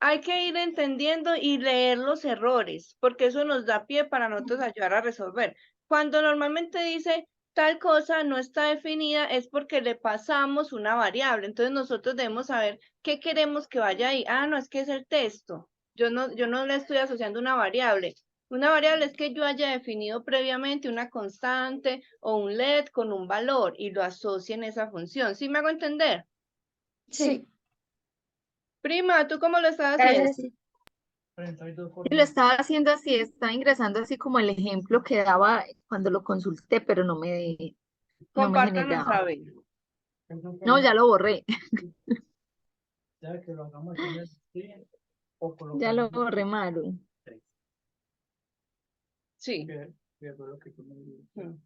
hay que ir entendiendo y leer los errores, porque eso nos da pie para nosotros ayudar a resolver. Cuando normalmente dice tal cosa no está definida, es porque le pasamos una variable. Entonces nosotros debemos saber qué queremos que vaya ahí. Ah, no, es que es el texto. Yo no le estoy asociando una variable. Una variable es que yo haya definido previamente una constante o un let con un valor y lo asocie en esa función. ¿Sí me hago entender? Sí, Prima, ¿tú cómo lo estás haciendo? es así. 32 Lo formas. estaba haciendo así, estaba ingresando así como el ejemplo que daba cuando lo consulté, pero no me Compártanos generaba. a ver. No, ya lo borré, Ya que lo hagamos en el sí, o ya colocar lo borré, Maru. Sí. que fue lo que tú me dijiste. Mm.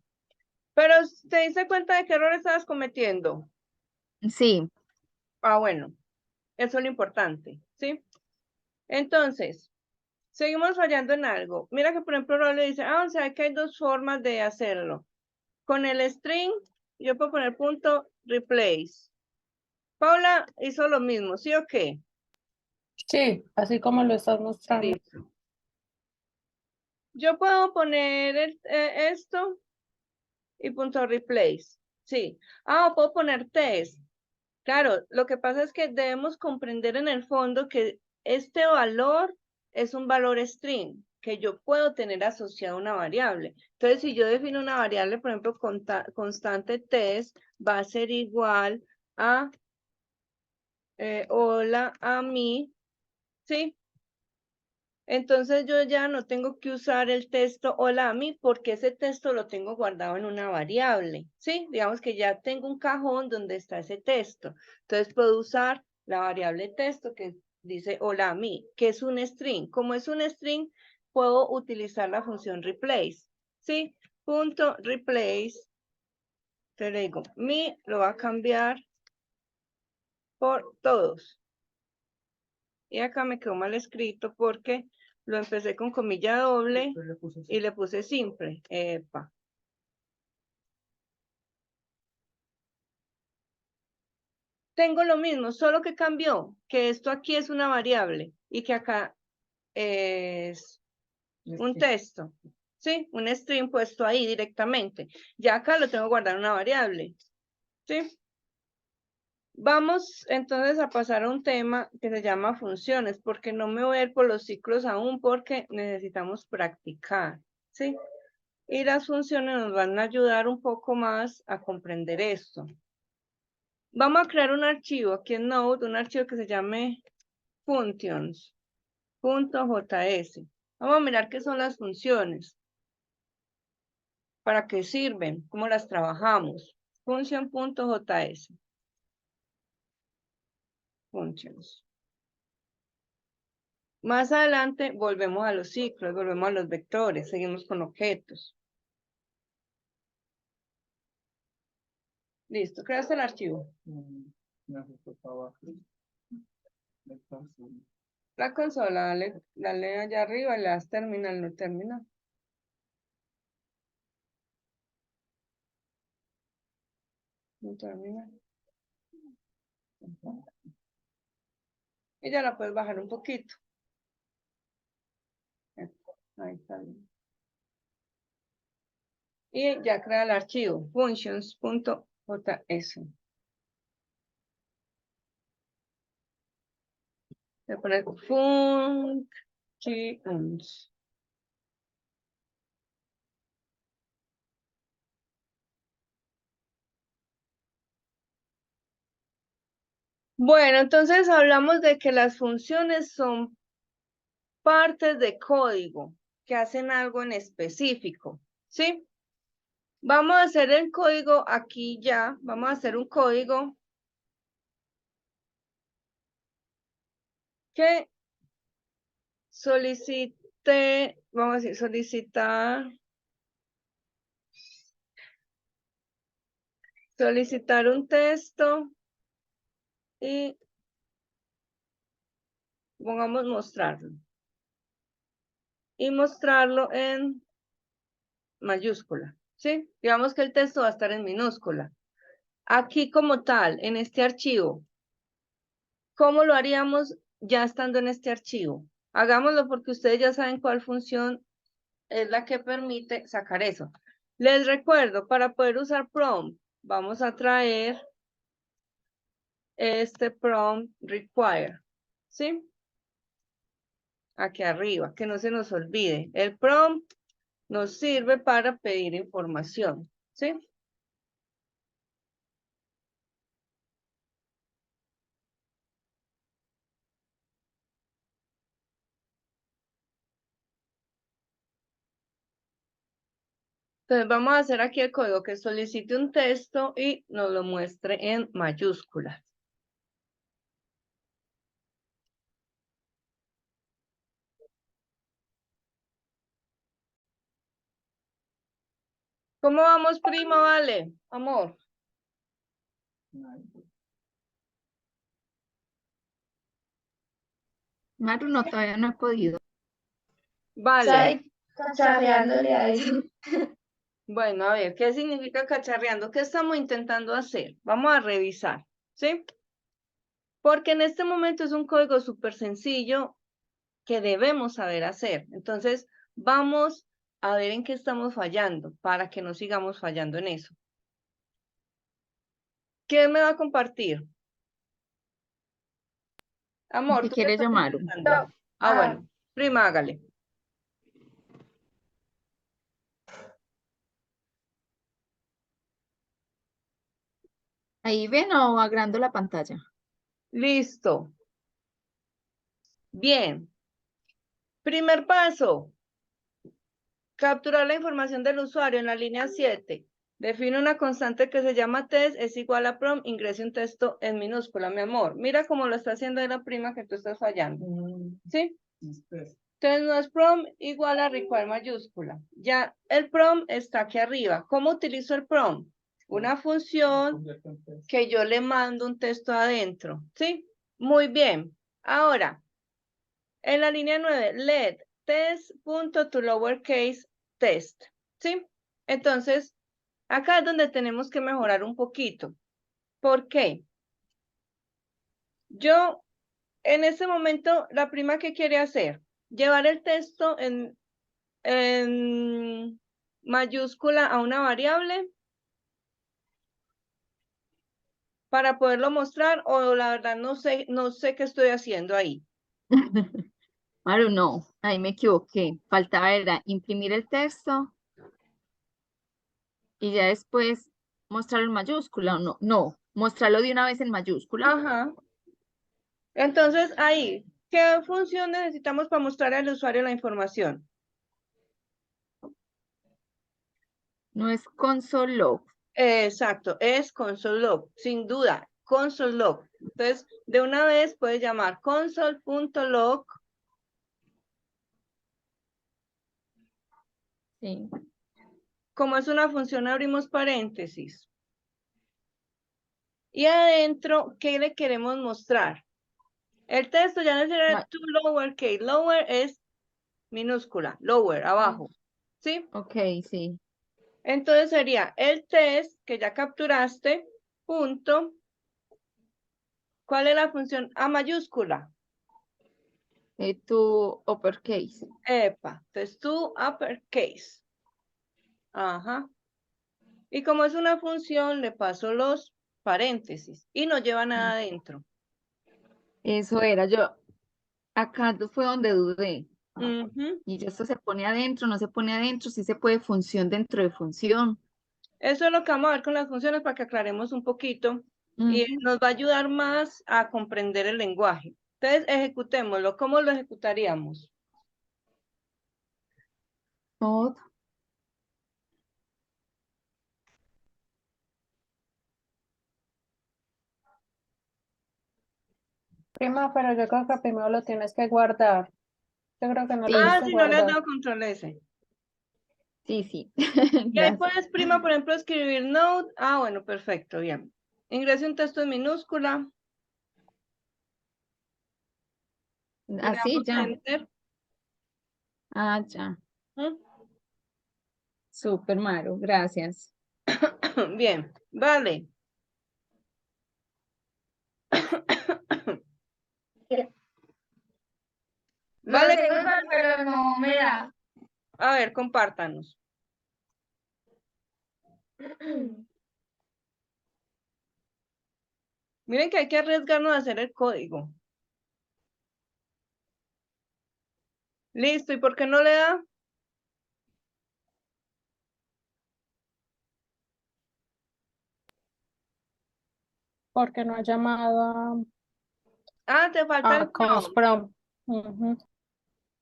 Pero ¿te diste cuenta de qué error estabas cometiendo? Sí, Ah, bueno, eso es lo importante, ¿sí? Entonces, seguimos fallando en algo. Mira que, por ejemplo, Raúl le dice, o sea, que hay dos formas de hacerlo. Con el string, yo puedo poner punto replace. Paula hizo lo mismo, ¿sí o qué? Sí, así como lo estás mostrando. Listo. Yo puedo poner esto y punto replace. Sí. Puedo poner test. Claro, lo que pasa es que debemos comprender en el fondo que este valor es un valor string que yo puedo tener asociado a una variable. Entonces, si yo defino una variable, por ejemplo, constante test, va a ser igual a hola a mí, ¿sí? Entonces yo ya no tengo que usar el texto hola a mí porque ese texto lo tengo guardado en una variable, ¿sí? Digamos que ya tengo un cajón donde está ese texto. Entonces puedo usar la variable texto que dice hola a mí, que es un string. Como es un string, puedo utilizar la función replace, ¿sí? Punto replace, te le digo, mi lo va a cambiar por todos. Y acá me quedó mal escrito porque lo empecé con comilla doble Yo le puse y le puse simple. Epa. Tengo lo mismo, solo que cambió, que esto aquí es una variable y que acá es un texto. ¿Sí? Un string puesto ahí directamente. Ya acá lo tengo guardado en una variable. ¿Sí? Vamos entonces a pasar a un tema que se llama funciones, porque no me voy a ir por los ciclos aún porque necesitamos practicar. ¿Sí? Y las funciones nos van a ayudar un poco más a comprender esto. Vamos a crear un archivo aquí en Node, un archivo que se llame functions.js. Vamos a mirar qué son las funciones. ¿Para qué sirven? ¿Cómo las trabajamos? Function.js. Functions. Más adelante volvemos a los ciclos, volvemos a los vectores, seguimos con objetos. Listo, creaste el archivo. Me ajustó para abajo. La consola, dale allá arriba y le das terminal, no terminal. No terminal. Y ya la puedes bajar un poquito. Ahí está bien. Y ya crea el archivo functions.js. Le pones functions. Bueno, entonces hablamos de que las funciones son partes de código que hacen algo en específico, ¿sí? Vamos a hacer el código aquí ya, vamos a hacer un código que solicite, vamos a decir, solicitar un texto y pongamos mostrarlo. Y mostrarlo en mayúscula, ¿sí? Digamos que el texto va a estar en minúscula. Aquí como tal, en este archivo, ¿cómo lo haríamos ya estando en este archivo? Hagámoslo porque ustedes ya saben cuál función es la que permite sacar eso. Les recuerdo, para poder usar prompt, vamos a traer este prompt require, ¿sí? Aquí arriba, que no se nos olvide. El prompt nos sirve para pedir información, ¿sí? Entonces vamos a hacer aquí el código que solicite un texto y nos lo muestre en mayúsculas. ¿Cómo vamos, prima? Vale, amor. Maru, no, todavía no he podido. Vale. Estoy cacharreándole a eso. Bueno, a ver, ¿qué significa cacharreando? ¿Qué estamos intentando hacer? Vamos a revisar, ¿sí? Porque en este momento es un código súper sencillo que debemos saber hacer. Entonces, vamos a ver en qué estamos fallando para que no sigamos fallando en eso. ¿Quién me va a compartir? Amor, Si ¿tú qué quieres, estás yo, Maru. intentando? Bueno, prima, hágale. Ahí ven o agrando la pantalla. Listo. Bien. Primer paso. Capturar la información del usuario en la línea 7. Define una constante que se llama test, es igual a prompt, ingrese un texto en minúscula, mi amor. Mira cómo lo está haciendo ahí la prima que tú estás fallando. ¿Sí? Entonces no es prompt igual a require mayúscula. Ya el prompt está aquí arriba. ¿Cómo utilizo el prompt? Una función que yo le mando un texto adentro. ¿Sí? Muy bien. Ahora, en la línea 9, let test.toLowerCase test. ¿Sí? Entonces, acá es donde tenemos que mejorar un poquito. ¿Por qué? Yo, en este momento, la prima que quiere hacer, llevar el texto en mayúscula a una variable para poderlo mostrar, o la verdad no sé qué estoy haciendo ahí. Maru, no, ahí me equivoqué. Faltaba era imprimir el texto y ya después mostrarlo en mayúscula. O no, mostrarlo de una vez en mayúscula. Ajá. Entonces, ahí, ¿qué función necesitamos para mostrar al usuario la información? No es console log. Exacto, es console log, sin duda, console log. Entonces, de una vez puedes llamar console.log. Sí. Como es una función, abrimos paréntesis. Y adentro, ¿qué le queremos mostrar? El texto ya no será Ma- to lowercase. Lower es minúscula. Lower, abajo. ¿Sí? Ok, sí. Entonces sería el test que ya capturaste, punto. ¿Cuál es la función A mayúscula? Tu uppercase. Epa, entonces to uppercase. Ajá. Y como es una función, le paso los paréntesis y no lleva nada adentro. Eso era yo. Acá fue donde dudé. Ujú. Y ya esto se pone adentro, no se pone adentro, sí se puede función dentro de función. Eso es lo que vamos a ver con las funciones para que aclaremos un poquito y Ujú. nos va a ayudar más a comprender el lenguaje. Entonces, ejecutémoslo. ¿Cómo lo ejecutaríamos? Mod, Prima, pero yo creo que primero lo tienes que guardar. Yo creo que no lo sí, tienes Ah, que si no le has guardar. dado control S. sí, sí. Y ahí Gracias. puedes, prima, por ejemplo, escribir Node. Ah, bueno, perfecto, bien. Ingrese un texto en minúscula. Le Así damos ya. Enter. Ah, ya. ¿Mm? Súper, Maru, gracias. Bien, vale. Lo Vale, tengo igual, pero no me da. a ver, compártanos. Miren que hay que arriesgarnos a hacer el código. Listo, ¿y por qué no le da? Porque no ha llamado Ah, te falta a el prompt. Consprom. Ujú.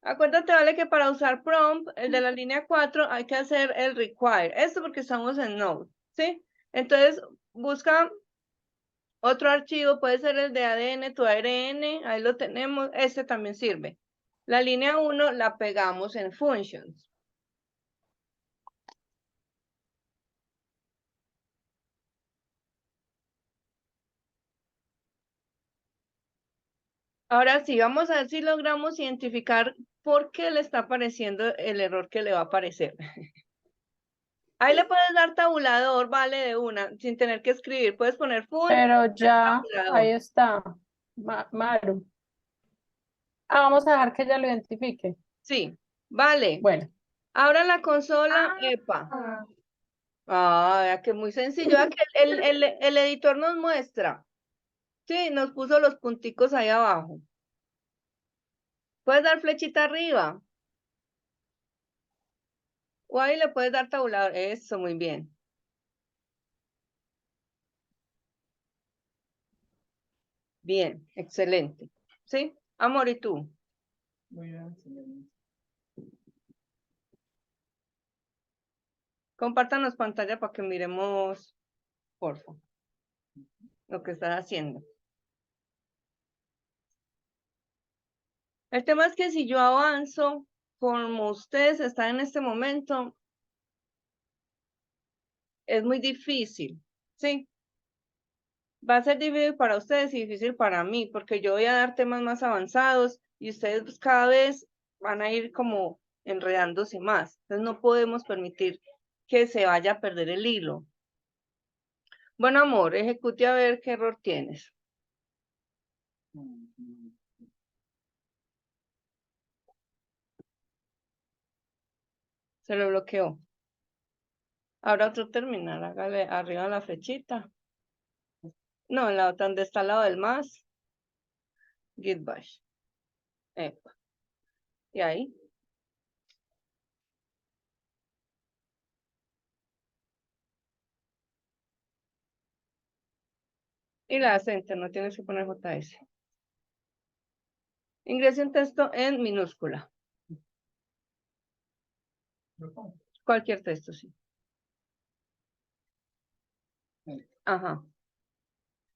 Acuérdate, vale, que para usar prompt, el de la línea 4, hay que hacer el require. Esto porque estamos en Node, ¿sí? Entonces, busca otro archivo, puede ser el de ADN, tu ARN, ahí lo tenemos, este también sirve. La línea 1 la pegamos en functions. Ahora sí, vamos a ver si logramos identificar por qué le está apareciendo el error que le va a aparecer. Ahí le puedes dar tabulador, vale, de una, sin tener que escribir. Puedes poner fun, Pero ya, ahí tabulador. está. Maru. Ah, vamos a dejar que ella lo identifique. Sí, vale. Bueno, Ahora la consola, epa. Ah, vea que muy sencillo. Vea que el editor nos muestra. Sí, nos puso los punticos ahí abajo. Puedes dar flechita arriba. O ahí le puedes dar tabulador. Eso, muy bien. Bien, excelente. ¿Sí? Amor, ¿y tú? Muy bien, señorita. Compártanos pantalla para que miremos, por favor, lo que estás haciendo. El tema es que si yo avanzo, como ustedes están en este momento, es muy difícil, ¿sí? Va a ser difícil para ustedes y difícil para mí, porque yo voy a dar temas más avanzados y ustedes pues, cada vez van a ir como enredándose más. Entonces no podemos permitir que se vaya a perder el hilo. Bueno, amor, ejecute a ver qué error tienes. Se lo bloqueó. Ahora otro terminal, hágale arriba la flechita. No, en la otra donde está al lado del más. Git bash. Epa. Y ahí. Y la acento, no tienes que poner JS. Ingrese un texto en minúscula. Cualquier texto, sí. Ajá.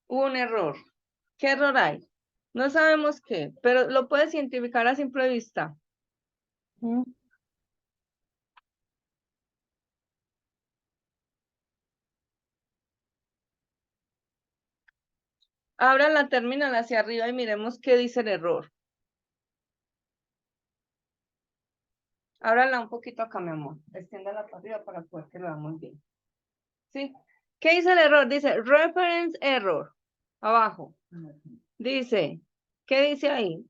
Hubo un error. ¿Qué error hay? No sabemos qué, pero lo puedes identificar a simple vista. mm, Abra la terminal hacia arriba y miremos qué dice el error. Ábrala un poquito acá, mi amor. Extiéndala para arriba para poder que lo veamos bien. ¿Sí? ¿Qué dice el error? Dice reference error. Abajo. Dice, ¿qué dice ahí?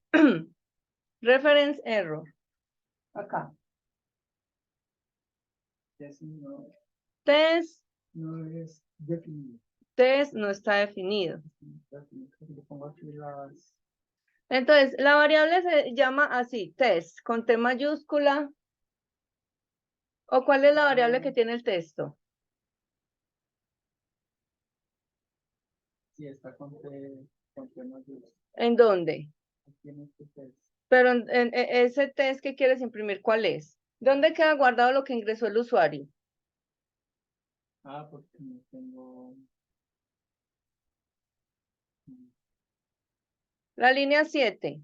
Reference error. Acá. Test. No es definido. Test no está definido. Le pongo aquí las... Entonces, la variable se llama así, test, con T mayúscula. ¿O cuál es la variable que tiene el texto? Sí, está con temas de... ¿En dónde? Aquí en este test. Pero ese test que quieres imprimir, ¿cuál es? ¿Dónde queda guardado lo que ingresó el usuario? Ah, porque no tengo... La línea 7.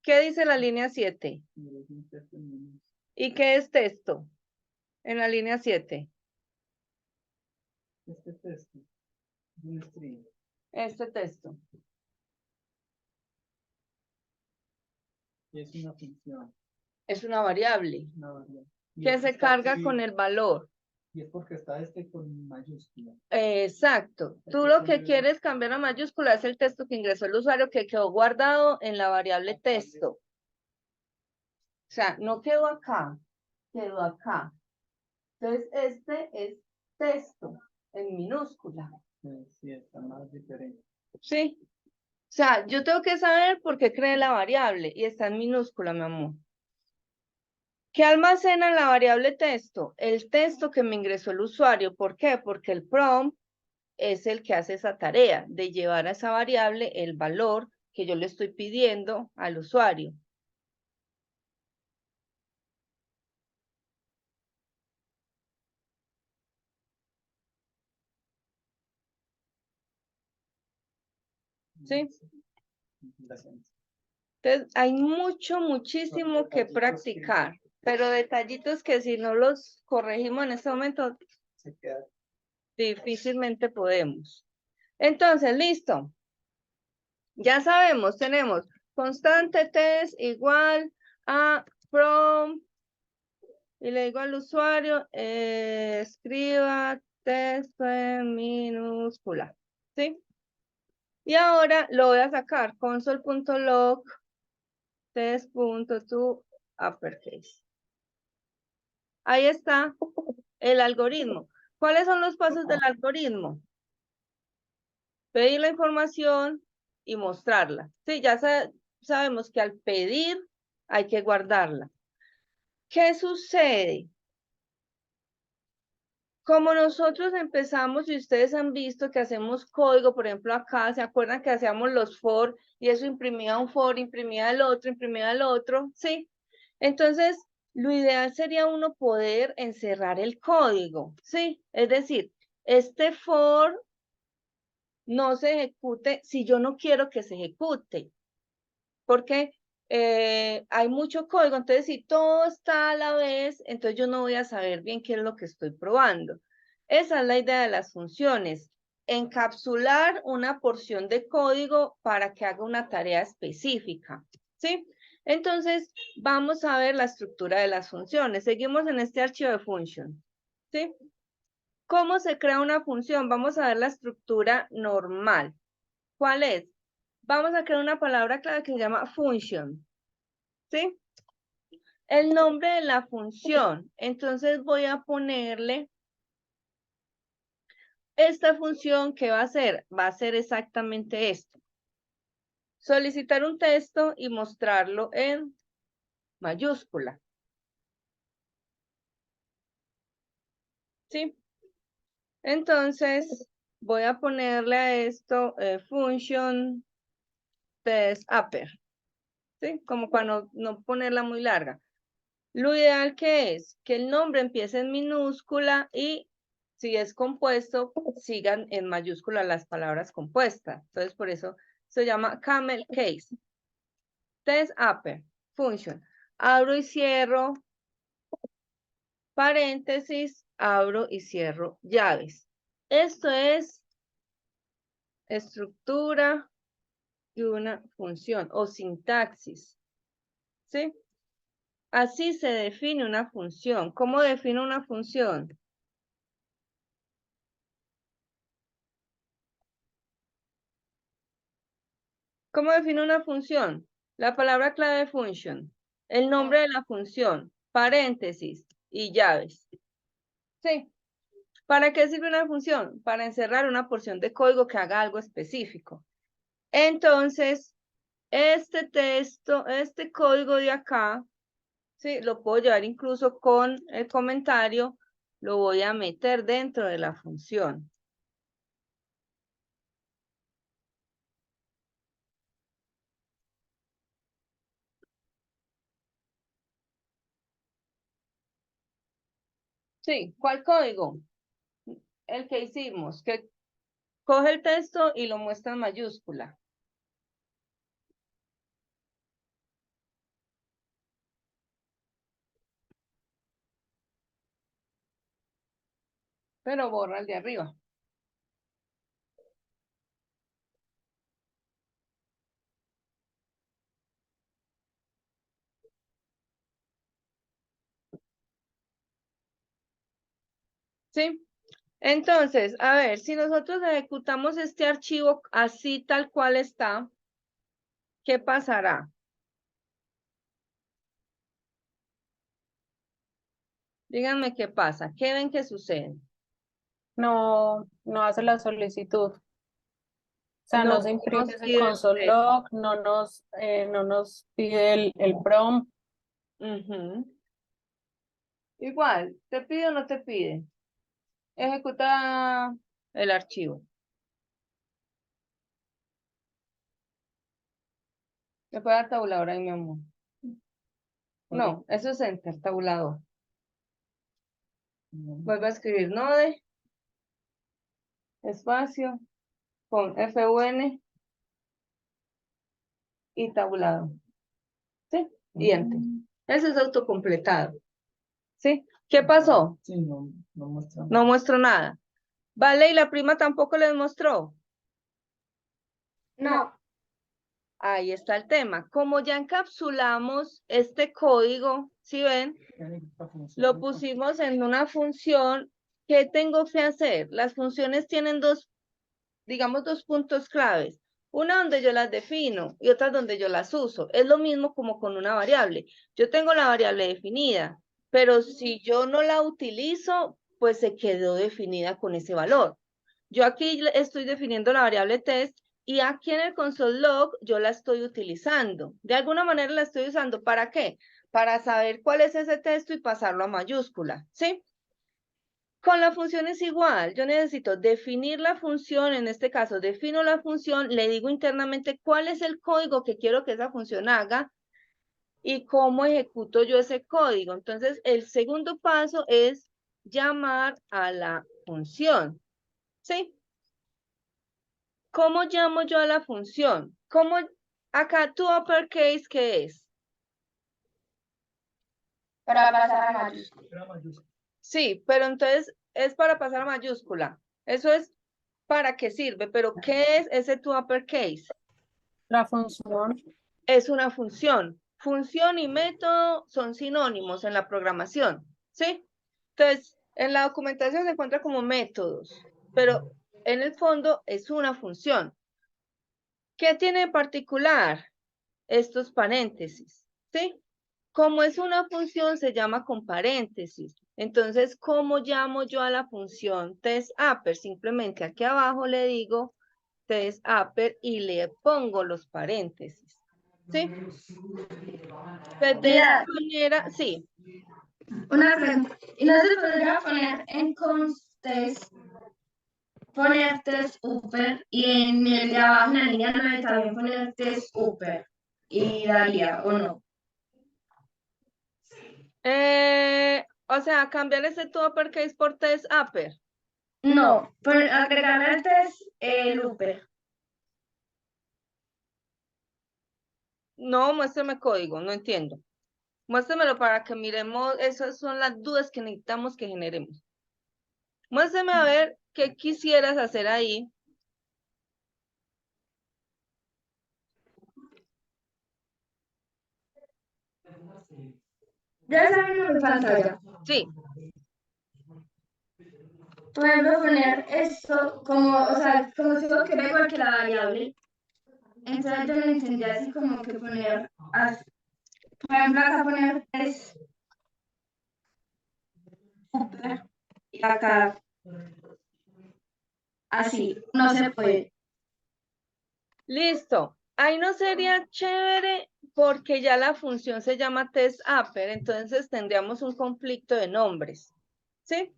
¿Qué dice la línea 7? no es un test en menos. ¿Y qué es texto en la línea 7? Este test es un string. Este texto. Y es una función, Es una variable una variable. Y que este se está carga aquí, con el valor. y es porque está este con mayúscula. Exacto. Tú lo que quieres cambiar a mayúscula es el texto que ingresó el usuario que quedó guardado en la variable texto. O sea, no quedó acá, quedó acá. Entonces, este es texto en minúscula. Sí, está más diferente. ¿Sí? O sea, yo tengo que saber por qué creé la variable y está en minúscula, mi amor. ¿Qué almacena la variable texto? El texto que me ingresó el usuario. ¿Por qué? Porque el prompt es el que hace esa tarea de llevar a esa variable el valor que yo le estoy pidiendo al usuario. ¿Sí? Gracias. Entonces, hay muchísimo que practicar, pero detallitos que si no los corregimos en este momento, Se queda. difícilmente podemos. Entonces, listo. Ya sabemos, tenemos constante test igual a from y le digo al usuario, escriba test en minúscula. ¿Sí? Y ahora lo voy a sacar, console.log test.to uppercase. Ahí está el algoritmo. ¿Cuáles son los pasos del algoritmo? Pedir la información y mostrarla. Sí, ya sabemos que al pedir hay que guardarla. ¿Qué sucede? Como nosotros empezamos, y ustedes han visto que hacemos código, por ejemplo acá, ¿se acuerdan que hacíamos los for y eso imprimía un for, imprimía el otro? ¿Sí? Entonces, lo ideal sería uno poder encerrar el código, ¿sí? Es decir, este for no se ejecute si yo no quiero que se ejecute, porque hay mucho código, entonces si todo está a la vez, entonces yo no voy a saber bien qué es lo que estoy probando. Esa es la idea de las funciones, encapsular una porción de código para que haga una tarea específica, ¿sí? Entonces, vamos a ver la estructura de las funciones. Seguimos en este archivo de function, ¿sí? ¿Cómo se crea una función? Vamos a ver la estructura normal. ¿Cuál es? Vamos a crear una palabra clave que se llama function, ¿sí? El nombre de la función. Entonces voy a ponerle esta función que va a hacer. Va a ser exactamente esto. Solicitar un texto y mostrarlo en mayúscula. ¿Sí? Entonces voy a ponerle a esto function test upper. ¿Sí? Como para no ponerla muy larga. Lo ideal que es que el nombre empiece en minúscula y si es compuesto, sigan en mayúscula las palabras compuestas. Entonces, por eso se llama camel case. Test upper, function. Abro y cierro paréntesis, abro y cierro llaves. Esto es estructura de una función o sintaxis. ¿Sí? Así se define una función. ¿Cómo define una función? ¿Cómo define una función? La palabra clave function, el nombre de la función, paréntesis y llaves. ¿Sí? ¿Para qué sirve una función? Para encerrar una porción de código que haga algo específico. Entonces, este texto, este código de acá, ¿sí? Lo puedo llevar incluso con el comentario, lo voy a meter dentro de la función. Sí, ¿cuál código? El que hicimos, que coge el texto y lo muestra en mayúscula. Pero borra el de arriba. ¿Sí? Entonces, a ver, si nosotros ejecutamos este archivo así tal cual está, ¿qué pasará? Díganme qué pasa. ¿Qué ven que sucede? No, no hace la solicitud. O sea, no No se imprime nos ese pide el console texto. log, no nos pide el prompt. Ujú. Igual, ¿te pide o no te pide? Ejecuta el archivo. ¿Te puede dar tabulador ahí, mi amor? No, eso es enter, tabulador. Vuelve a escribir node, espacio, con fun y tabulador. ¿Sí? Y enter. Eso es autocompletado. ¿Sí? ¿Qué pasó? Sí, no, no muestra No muestro nada. Vale, y la prima tampoco les mostró. No, Ahí está el tema. Como ya encapsulamos este código, ¿sí ven? Lo pusimos en una función. ¿Qué tengo que hacer? Las funciones tienen dos, digamos, dos puntos claves. Una donde yo las defino y otra donde yo las uso. Es lo mismo como con una variable. Yo tengo la variable definida, pero si yo no la utilizo, pues se quedó definida con ese valor. Yo aquí estoy definiendo la variable test y aquí en el console log yo la estoy utilizando. De alguna manera la estoy usando. ¿Para qué? Para saber cuál es ese texto y pasarlo a mayúscula, ¿sí? Con la función es igual. Yo necesito definir la función. En este caso, defino la función, le digo internamente cuál es el código que quiero que esa función haga y cómo ejecuto yo ese código. Entonces, el segundo paso es llamar a la función, ¿sí? ¿Cómo llamo yo a la función? ¿Cómo acá tu uppercase qué es? para pasar a mayúscula. Era mayúscula. Sí, pero entonces es para pasar a mayúscula. Eso es para qué sirve, pero ¿qué es ese tu uppercase? La función, Es una función. Función y método son sinónimos en la programación, ¿sí? Entonces, en la documentación se encuentra como métodos, pero en el fondo es una función. ¿Qué tiene en particular? Estos paréntesis, ¿sí? Como es una función, se llama con paréntesis. Entonces, ¿cómo llamo yo a la función testApper? Simplemente aquí abajo le digo testApper y le pongo los paréntesis, ¿sí? Pues de esta manera, sí. Una pregunta. ¿Y no se podría poner en const poner test upper y en el de abajo en la línea 9 también poner test upper? Y daría, ¿o no? O sea, cambiar ese tu uppercase por testApper. No, agregarle al test el upper. No, muéstrame código, no entiendo. Muéstramelo para que miremos, esas son las dudas que necesitamos que generemos. Muéstrame a ver qué quisieras hacer ahí. Ya está viendo mi pantalla. Sí, Por ejemplo, poner esto como, o sea, como si yo quiero igual que la variable. Entonces yo lo entendí así como que poner, por ejemplo, acá poner es super y acá así, no se puede. listo. Ahí no sería chévere porque ya la función se llama testApper, entonces tendríamos un conflicto de nombres. ¿Sí?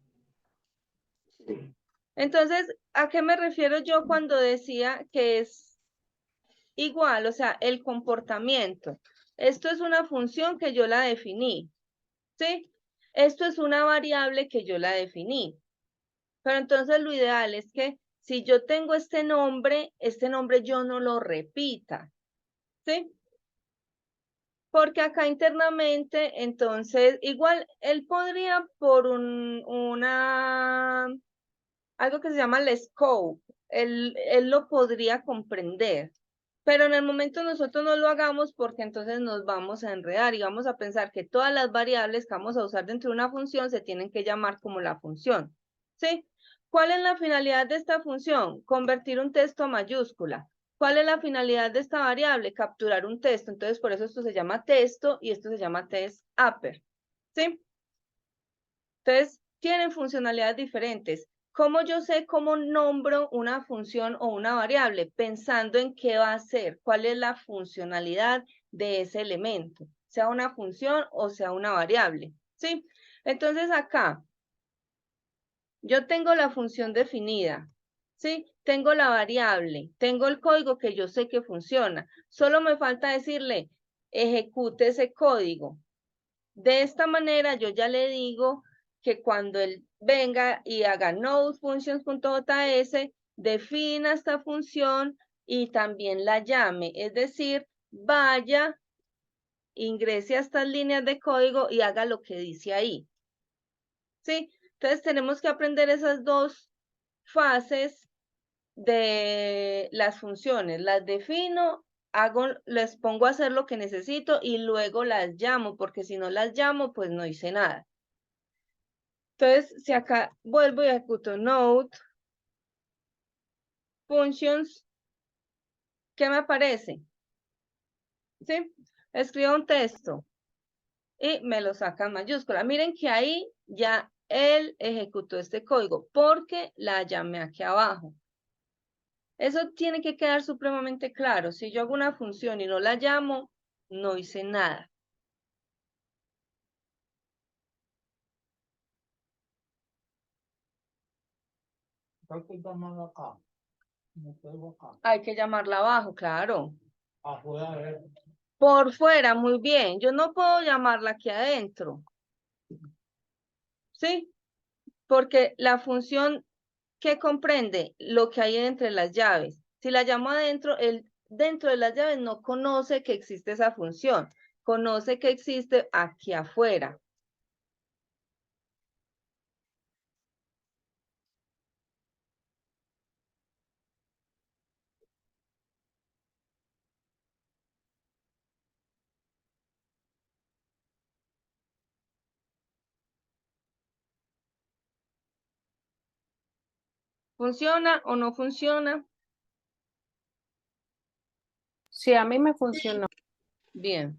Entonces, ¿a qué me refiero yo cuando decía que es igual? O sea, el comportamiento. Esto es una función que yo la definí. ¿Sí? Esto es una variable que yo la definí. Pero entonces lo ideal es que si yo tengo este nombre yo no lo repita. ¿Sí? Porque acá internamente, entonces, igual él podría por algo que se llama el scope, él lo podría comprender. Pero en el momento nosotros no lo hagamos porque entonces nos vamos a enredar y vamos a pensar que todas las variables que vamos a usar dentro de una función se tienen que llamar como la función. ¿Sí? ¿Cuál es la finalidad de esta función? Convertir un texto a mayúscula. ¿Cuál es la finalidad de esta variable? Capturar un texto. Entonces, por eso esto se llama texto y esto se llama testApper. ¿Sí? Entonces, tienen funcionalidades diferentes. ¿Cómo yo sé cómo nombro una función o una variable? Pensando en qué va a ser, cuál es la funcionalidad de ese elemento, sea una función o sea una variable. ¿Sí? Entonces acá, yo tengo la función definida. ¿Sí? Tengo la variable, tengo el código que yo sé que funciona. Solo me falta decirle, ejecute ese código. De esta manera yo ya le digo que cuando él venga y haga node functions.js, defina esta función y también la llame. Es decir, vaya, ingrese a estas líneas de código y haga lo que dice ahí. ¿Sí? Entonces tenemos que aprender esas dos fases de las funciones. Las defino, les pongo a hacer lo que necesito y luego las llamo, porque si no las llamo, pues no hice nada. Entonces, si acá vuelvo y ejecuto node functions, ¿qué me aparece? ¿Sí? Escribo un texto y me lo saca en mayúscula. Miren que ahí ya él ejecutó este código porque la llamé aquí abajo. Eso tiene que quedar supremamente claro. Si yo hago una función y no la llamo, no hice nada. Tengo que llamarlo acá. No tengo acá. Hay que llamarla abajo, claro. Afuera, Por fuera, muy bien. Yo no puedo llamarla aquí adentro. ¿Sí? Porque la función que comprende lo que hay entre las llaves. Si la llamo adentro, él dentro de las llaves no conoce que existe esa función, conoce que existe aquí afuera. ¿Funciona o no funciona? Sí, a mí me funcionó. Bien.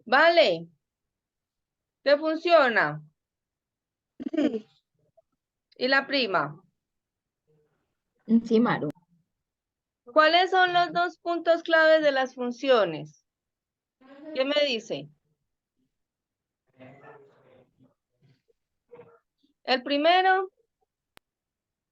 Vale. ¿Qué funciona? Sí. ¿Y la prima? Sí, Maru. ¿Cuáles son los dos puntos claves de las funciones? ¿Qué me dice? El primero,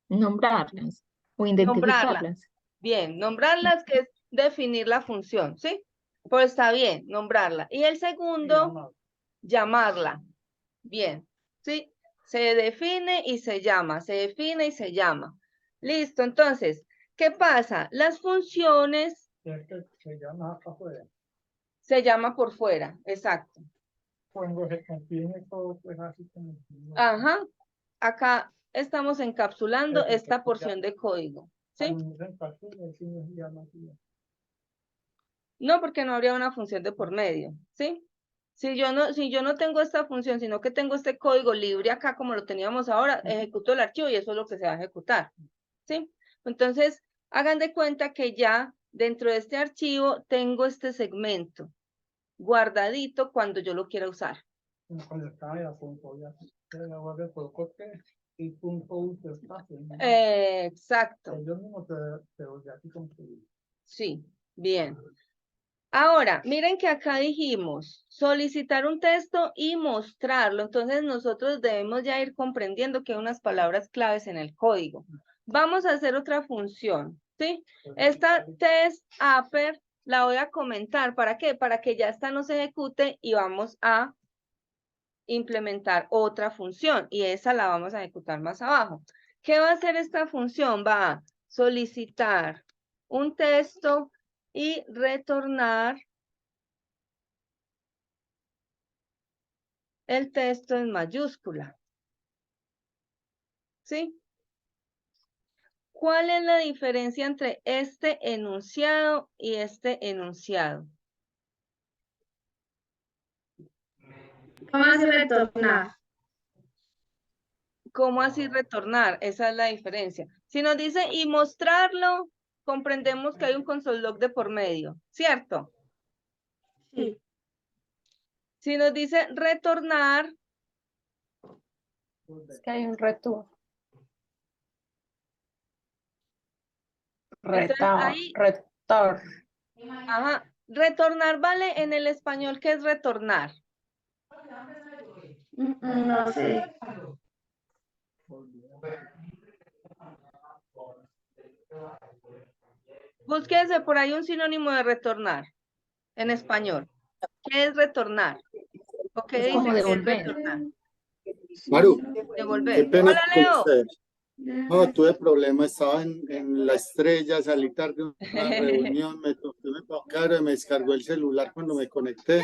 Nombrarlas o nombrarlas. identificarlas. Bien, nombrarlas que es definir la función, ¿sí? Pues está bien, nombrarla. Y el segundo, llamarla. Bien, ¿sí? Se define y se llama, se define y se llama. Listo, entonces, ¿qué pasa? Las funciones se llama acá afuera. se llama por fuera, exacto. Cuando se contiene todo, pues así como. Ajá, acá estamos encapsulando esta porción de código, ¿sí? No, porque no habría una función de por medio, ¿sí? Si yo no tengo esta función, sino que tengo este código libre acá como lo teníamos ahora, ejecuto el archivo y eso es lo que se va a ejecutar, ¿sí? Entonces, hagan de cuenta que ya dentro de este archivo tengo este segmento guardadito cuando yo lo quiera usar. Cuando estaba en asunto, ya se la guardia por corte y punto uso espacio, ¿no? Exacto, Yo mismo te voy a construir. sí, bien. Ahora, miren que acá dijimos solicitar un texto y mostrarlo. Entonces nosotros debemos ya ir comprendiendo que hay unas palabras claves en el código. Vamos a hacer otra función, ¿sí? Esta test upper la voy a comentar. ¿Para qué? Para que ya esta no se ejecute y vamos a implementar otra función y esa la vamos a ejecutar más abajo. ¿Qué va a hacer esta función? Va a solicitar un texto y retornar el texto en mayúscula. ¿Sí? ¿Cuál es la diferencia entre este enunciado y este enunciado? ¿Cómo así retornar? ¿Cómo así retornar? Esa es la diferencia. Si nos dice y mostrarlo, comprendemos que hay un console log de por medio, ¿cierto? Sí. Si nos dice retornar, Es que hay un return. entonces ahí, Retorn. ajá, retornar vale en el español, ¿qué es retornar? No sé. Búsquense por ahí un sinónimo de retornar en español. ¿Qué es retornar? ¿O qué Es como dice que es devolver. retornar? Maru, qué Devolver. pena Hola, con Leo. usted. No, tuve problemas, estaba en la estrella, salí tarde de una reunión, me toqué me tocaron, me descargó el celular cuando me conecté,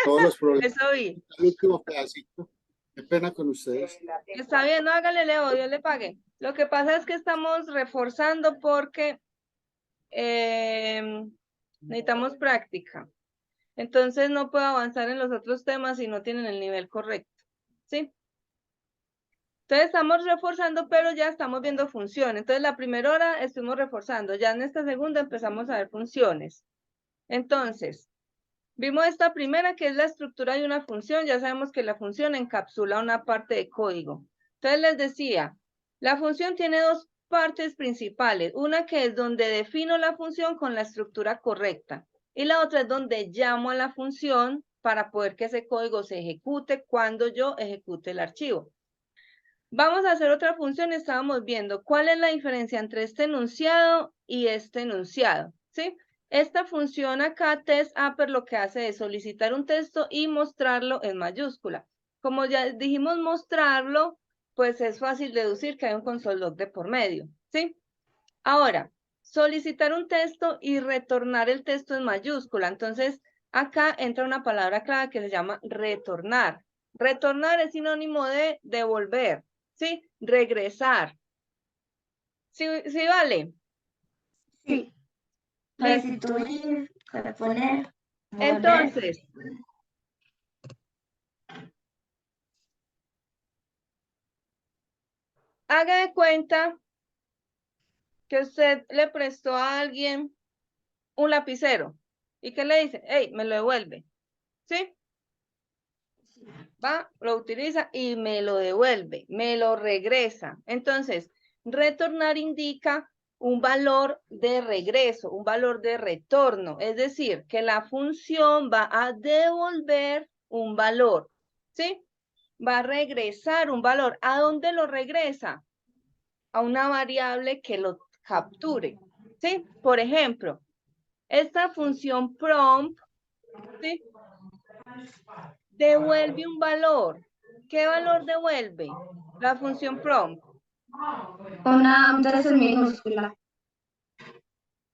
todos los problemas, Eso vi. el último pedacito. Qué pena con ustedes. Está bien, no hágale, Leo, Dios le pague. Lo que pasa es que estamos reforzando porque necesitamos práctica. Entonces no puedo avanzar en los otros temas si no tienen el nivel correcto. ¿Sí? Entonces estamos reforzando, pero ya estamos viendo funciones. Entonces la primera hora estuvimos reforzando. Ya en esta segunda empezamos a ver funciones. Entonces, vimos esta primera que es la estructura de una función. Ya sabemos que la función encapsula una parte de código. Entonces les decía, la función tiene dos partes principales. Una que es donde defino la función con la estructura correcta. Y la otra es donde llamo a la función para poder que ese código se ejecute cuando yo ejecute el archivo. Vamos a hacer otra función. Estábamos viendo cuál es la diferencia entre este enunciado y este enunciado, ¿sí? Esta función acá, test upper, lo que hace es solicitar un texto y mostrarlo en mayúscula. Como ya dijimos mostrarlo, pues es fácil deducir que hay un console log de por medio, ¿sí? Ahora, solicitar un texto y retornar el texto en mayúscula. Entonces, acá entra una palabra clave que se llama retornar. Retornar es sinónimo de devolver, ¿sí? Regresar. ¿Sí, sí vale? Sí. Restituir, reponer, volver. Entonces, haga de cuenta que usted le prestó a alguien un lapicero y que le dice, hey, me lo devuelve, ¿sí? Va, lo utiliza y me lo devuelve, me lo regresa. Entonces, retornar indica un valor de regreso, un valor de retorno, es decir, que la función va a devolver un valor, ¿sí? Va a regresar un valor. ¿A dónde lo regresa? A una variable que lo capture, ¿sí? Por ejemplo, esta función prompt, ¿sí? Devuelve un valor. ¿Qué valor devuelve? La función prompt. Un texto en minúscula.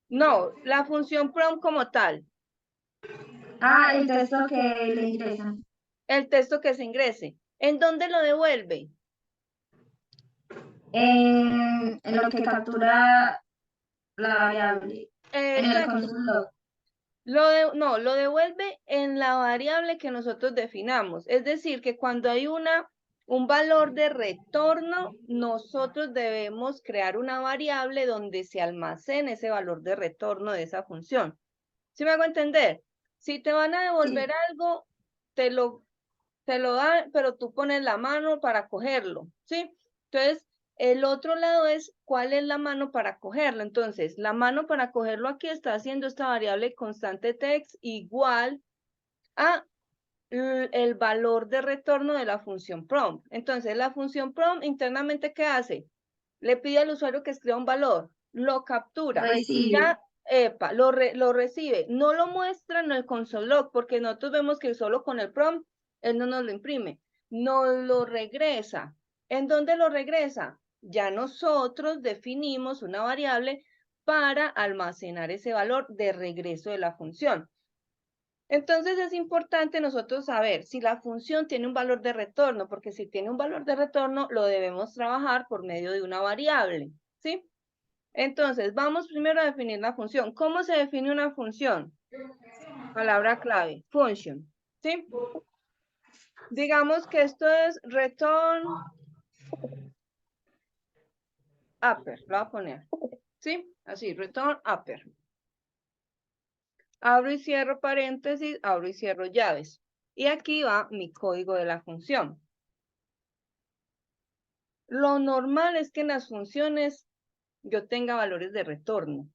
No, la función prompt como tal. Ah, el texto que le ingresan. El texto que se ingrese. ¿En dónde lo devuelve? En lo que captura la variable. En el Exacto. console log. No, lo devuelve en la variable que nosotros definamos. Es decir, que cuando hay un valor de retorno, nosotros debemos crear una variable donde se almacene ese valor de retorno de esa función. ¿Sí me hago entender? Si te van a devolver algo, te lo dan, pero tú pones la mano para cogerlo, ¿sí? Entonces, el otro lado es cuál es la mano para cogerlo. Entonces, la mano para cogerlo aquí está haciendo esta variable constante text igual a el valor de retorno de la función prompt. Entonces, la función prompt internamente, ¿qué hace? Le pide al usuario que escriba un valor, lo captura, Recibe. lo recibe, no lo muestra en el console log, porque nosotros vemos que solo con el prompt, él no nos lo imprime, nos lo regresa. ¿En dónde lo regresa? Ya nosotros definimos una variable para almacenar ese valor de regreso de la función. Entonces es importante nosotros saber si la función tiene un valor de retorno, porque si tiene un valor de retorno, lo debemos trabajar por medio de una variable, ¿sí? Entonces, vamos primero a definir la función. ¿Cómo se define una función? Palabra clave, function, ¿sí? Digamos que esto es return upper, lo voy a poner, ¿sí? Así, return upper. Abro y cierro paréntesis, abro y cierro llaves. Y aquí va mi código de la función. Lo normal es que en las funciones yo tenga valores de retorno.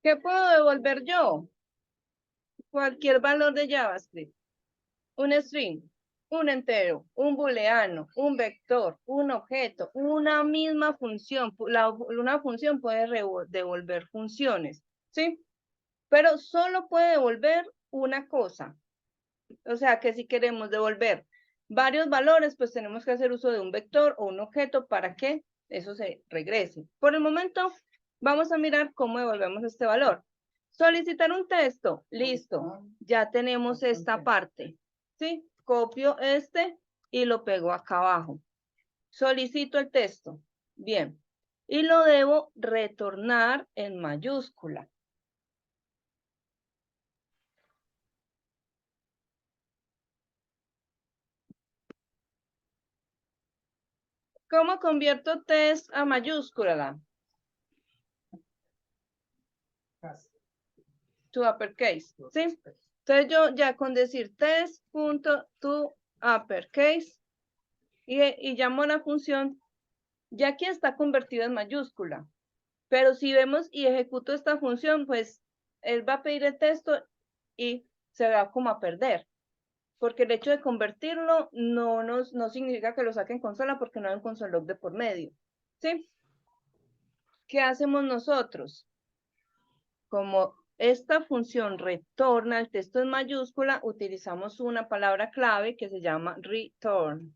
¿Qué puedo devolver yo? Cualquier valor de JavaScript. Un string, un entero, un booleano, un vector, un objeto, una misma función. Una función puede devolver funciones, ¿sí? Pero solo puede devolver una cosa. O sea que si queremos devolver varios valores, pues tenemos que hacer uso de un vector o un objeto para que eso se regrese. Por el momento, vamos a mirar cómo devolvemos este valor. Solicitar un texto, listo, ya tenemos esta parte, ¿sí? Copio este y lo pego acá abajo. Solicito el texto, bien, y lo debo retornar en mayúscula. ¿Cómo convierto test a mayúscula? To uppercase, ¿sí? Entonces yo ya con decir test.toUppercase y llamo a la función, ya aquí está convertida en mayúscula. Pero si vemos y ejecuto esta función, pues él va a pedir el texto y se va como a perder. Porque el hecho de convertirlo no significa que lo saquen en consola porque no hay un console log de por medio. ¿Sí? ¿Qué hacemos nosotros? Como esta función retorna el texto en mayúscula, utilizamos una palabra clave que se llama return.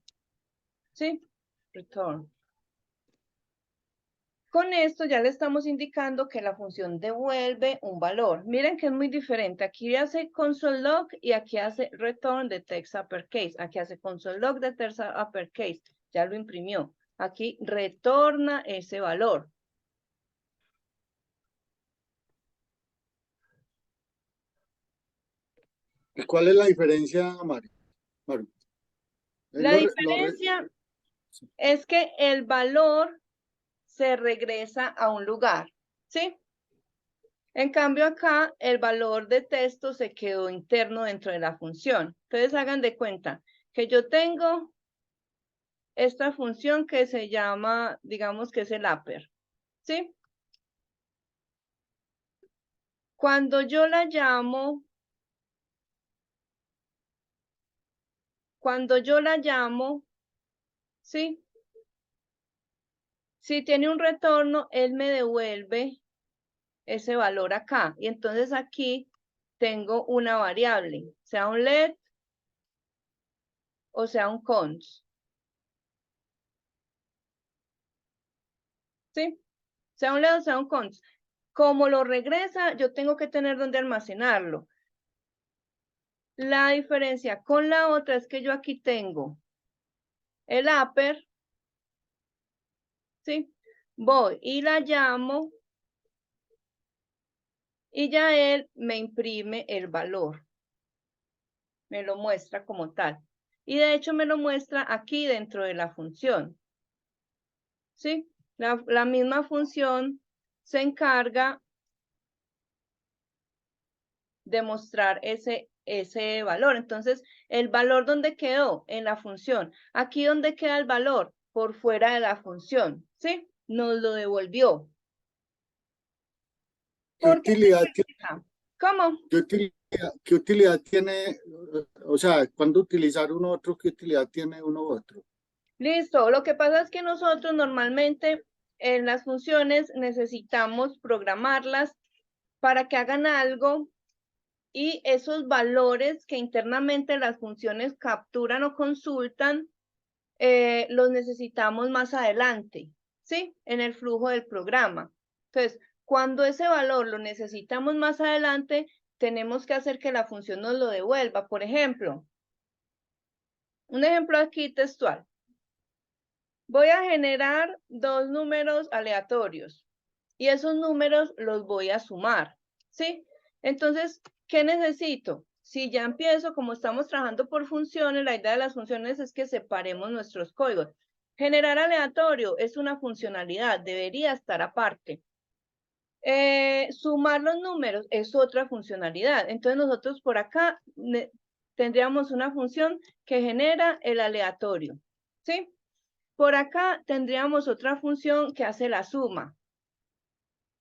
¿Sí? Return. Con esto ya le estamos indicando que la función devuelve un valor. Miren que es muy diferente. Aquí hace console log y aquí hace return de text uppercase. Aquí hace console log de text uppercase. Ya lo imprimió. Aquí retorna ese valor. ¿Y cuál es la diferencia, Mario? La diferencia es que el valor se regresa a un lugar, ¿sí? En cambio acá, el valor de texto se quedó interno dentro de la función. Entonces hagan de cuenta que yo tengo esta función que se llama, digamos que es el upper, ¿sí? Cuando yo la llamo, ¿sí? Si tiene un retorno, él me devuelve ese valor acá. Y entonces aquí tengo una variable, sea un let o sea un cons. ¿Sí? Sea un let o sea un cons. Como lo regresa, yo tengo que tener donde almacenarlo. La diferencia con la otra es que yo aquí tengo el upper ¿sí? Voy y la llamo y ya él me imprime el valor. Me lo muestra como tal. Y de hecho me lo muestra aquí dentro de la función. ¿Sí? La misma función se encarga de mostrar ese valor. Entonces, ¿el valor dónde quedó? En la función. Aquí, ¿dónde queda el valor? Por fuera de la función. ¿Sí? Nos lo devolvió. ¿Qué ¿Por qué utilidad, ¿Cómo? qué utilidad tiene, o sea, cuando utilizar uno u otro, qué utilidad tiene uno u otro? Listo. Lo que pasa es que nosotros normalmente en las funciones necesitamos programarlas para que hagan algo y esos valores que internamente las funciones capturan o consultan, los necesitamos más adelante, ¿sí? En el flujo del programa. Entonces, cuando ese valor lo necesitamos más adelante, tenemos que hacer que la función nos lo devuelva. Por ejemplo, un ejemplo aquí textual. Voy a generar dos números aleatorios y esos números los voy a sumar, ¿sí? Entonces, ¿qué necesito? Si ya empiezo, como estamos trabajando por funciones, la idea de las funciones es que separemos nuestros códigos. Generar aleatorio es una funcionalidad, debería estar aparte. Sumar los números es otra funcionalidad. Entonces nosotros por acá tendríamos una función que genera el aleatorio, ¿sí? Por acá tendríamos otra función que hace la suma,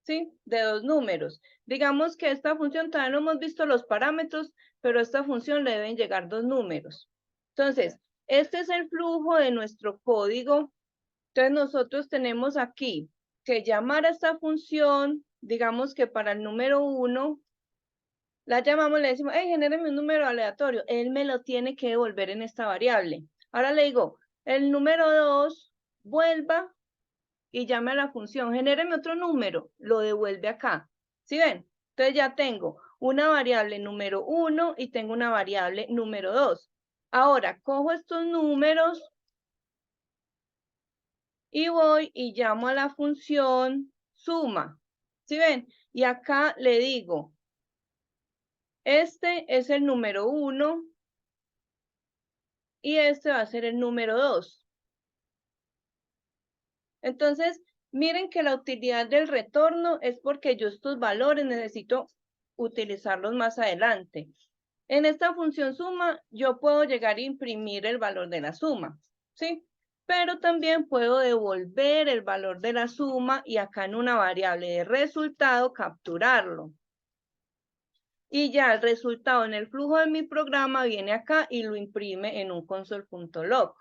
¿sí? De dos números. Digamos que esta función todavía no hemos visto los parámetros, pero a esta función le deben llegar dos números. Entonces, este es el flujo de nuestro código. Entonces, nosotros tenemos aquí que llamar a esta función, digamos que para el número 1, la llamamos, le decimos, hey, genéreme un número aleatorio. Él me lo tiene que devolver en esta variable. Ahora le digo, el número 2, vuelva y llame a la función, genéreme otro número, lo devuelve acá. ¿Sí ven? Entonces ya tengo una variable número 1 y tengo una variable número 2. Ahora, cojo estos números y voy y llamo a la función suma. ¿Sí ven? Y acá le digo, este es el número 1 y este va a ser el número 2. Entonces, miren que la utilidad del retorno es porque yo estos valores necesito utilizarlos más adelante. En esta función suma, yo puedo llegar a imprimir el valor de la suma, ¿sí? Pero también puedo devolver el valor de la suma y acá en una variable de resultado capturarlo. Y ya el resultado en el flujo de mi programa viene acá y lo imprime en un console.log.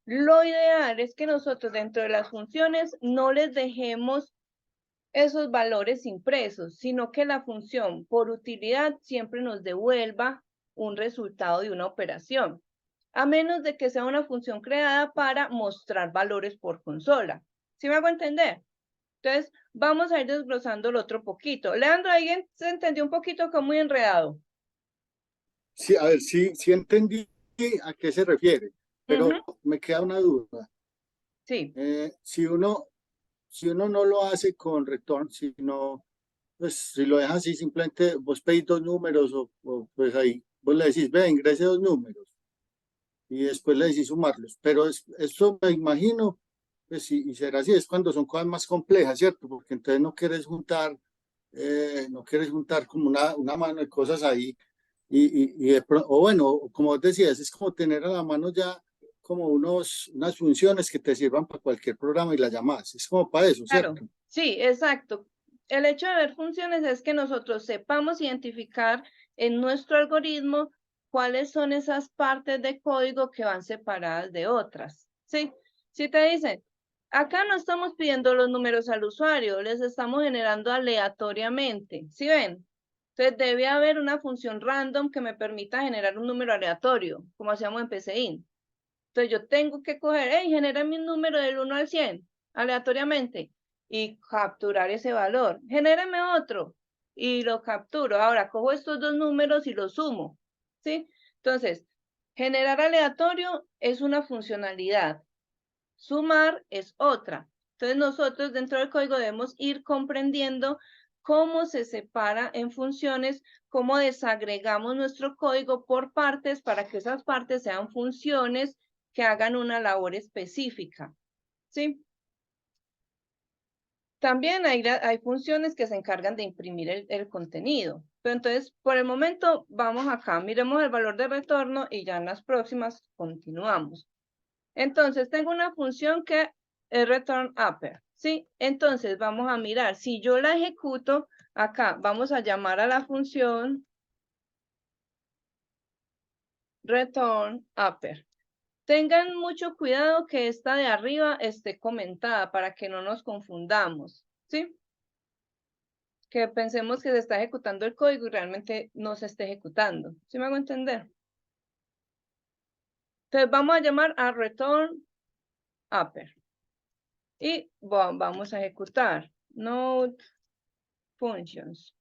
Lo ideal es que nosotros dentro de las funciones no les dejemos esos valores impresos, sino que la función por utilidad siempre nos devuelva un resultado de una operación, a menos de que sea una función creada para mostrar valores por consola. ¿Sí me hago entender? Entonces, vamos a ir desglosando el otro poquito. Leandro, ¿alguien se entendió un poquito que muy enredado? Sí, a ver, sí entendí a qué se refiere, pero me queda una duda. Sí, Si uno no lo hace con return, sino, pues si lo dejas así, simplemente vos pedís dos números o pues ahí vos le decís, ve, ingrese dos números y después le decís sumarlos. Pero eso me imagino, pues y será así, es cuando son cosas más complejas, ¿cierto? Porque entonces no quieres juntar como una mano de cosas ahí o bueno, como vos decías, es como tener a la mano ya como unas funciones que te sirvan para cualquier programa y las llamas. Es como para eso, claro. ¿cierto? Sí, exacto. El hecho de ver funciones es que nosotros sepamos identificar en nuestro algoritmo cuáles son esas partes de código que van separadas de otras. ¿Sí? Si te dicen, acá no estamos pidiendo los números al usuario, les estamos generando aleatoriamente. ¿Sí ven? Entonces debe haber una función random que me permita generar un número aleatorio, como hacíamos en PCIN. Entonces yo tengo que coger, hey, genérame un número del 1 al 100, aleatoriamente, y capturar ese valor. Genérame otro, y lo capturo. Ahora cojo estos dos números y los sumo, ¿sí? Entonces, generar aleatorio es una funcionalidad. Sumar es otra. Entonces nosotros dentro del código debemos ir comprendiendo cómo se separa en funciones, cómo desagregamos nuestro código por partes para que esas partes sean funciones que hagan una labor específica, ¿sí? También hay funciones que se encargan de imprimir el contenido. Pero entonces, por el momento, vamos acá, miremos el valor de retorno y ya en las próximas continuamos. Entonces, tengo una función que es return upper, ¿sí? Entonces, vamos a mirar, si yo la ejecuto, acá vamos a llamar a la función return upper. Tengan mucho cuidado que esta de arriba esté comentada para que no nos confundamos, ¿sí? Que pensemos que se está ejecutando el código y realmente no se está ejecutando. ¿Sí me hago entender? Entonces vamos a llamar a return upper. Y vamos a ejecutar node functions.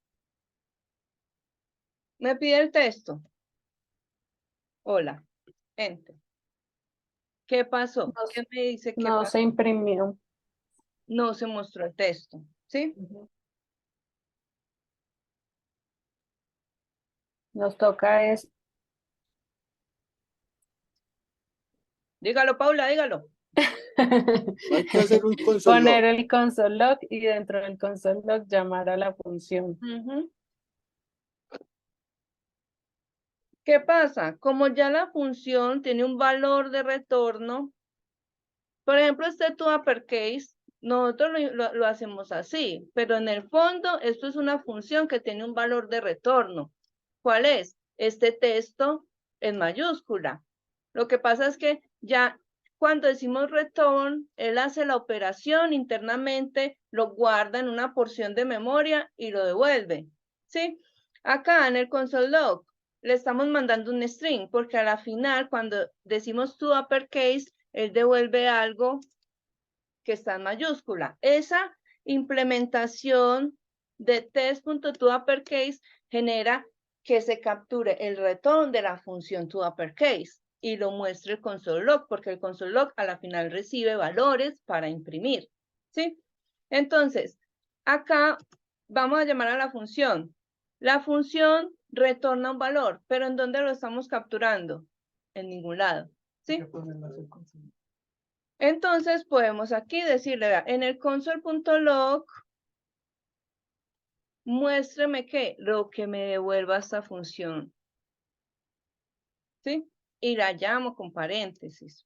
Me pide el texto. Hola. Enter. ¿Qué pasó? No, ¿Qué me dice que no se imprimió. no se mostró el texto? ¿Sí? Nos toca es Dígalo, Paula, dígalo. Hay que hacer un console poner log. el console log y dentro del console log llamar a la función. Ujú. ¿Qué pasa? Como ya la función tiene un valor de retorno, por ejemplo, este to uppercase, nosotros lo hacemos así, pero en el fondo esto es una función que tiene un valor de retorno. ¿Cuál es? Este texto en mayúscula. Lo que pasa es que ya cuando decimos return, él hace la operación internamente, lo guarda en una porción de memoria y lo devuelve. ¿Sí? Acá en el console log le estamos mandando un string, porque a la final, cuando decimos to uppercase, él devuelve algo que está en mayúscula. Esa implementación de test.toUpperCase genera que se capture el retorno de la función toUpperCase y lo muestre el console log, porque el console log a la final recibe valores para imprimir. ¿Sí? Entonces, acá vamos a llamar a la función. La función retorna un valor, pero ¿en dónde lo estamos capturando? En ningún lado. ¿Sí? Entonces podemos aquí decirle, vea, en el console.log, muéstreme qué, lo que me devuelva esta función. ¿Sí? Y la llamo con paréntesis.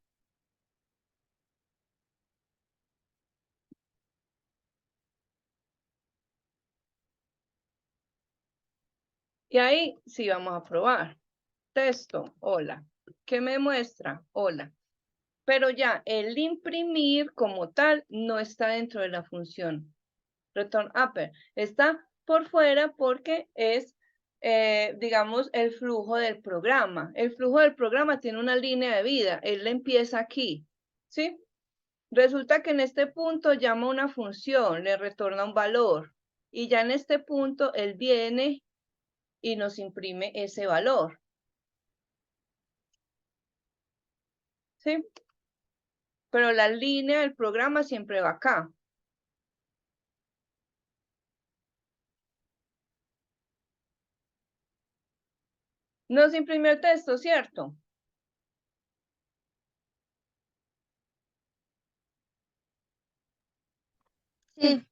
Y ahí sí vamos a probar. Texto, hola. ¿Qué me muestra? Hola. Pero ya el imprimir como tal no está dentro de la función return upper. Está por fuera porque es, digamos, el flujo del programa. El flujo del programa tiene una línea de vida. Él empieza aquí, ¿sí? Resulta que en este punto llama una función, le retorna un valor. Y ya en este punto él viene y nos imprime ese valor. ¿Sí? Pero la línea del programa siempre va acá. Nos imprimió el texto, ¿cierto? Sí.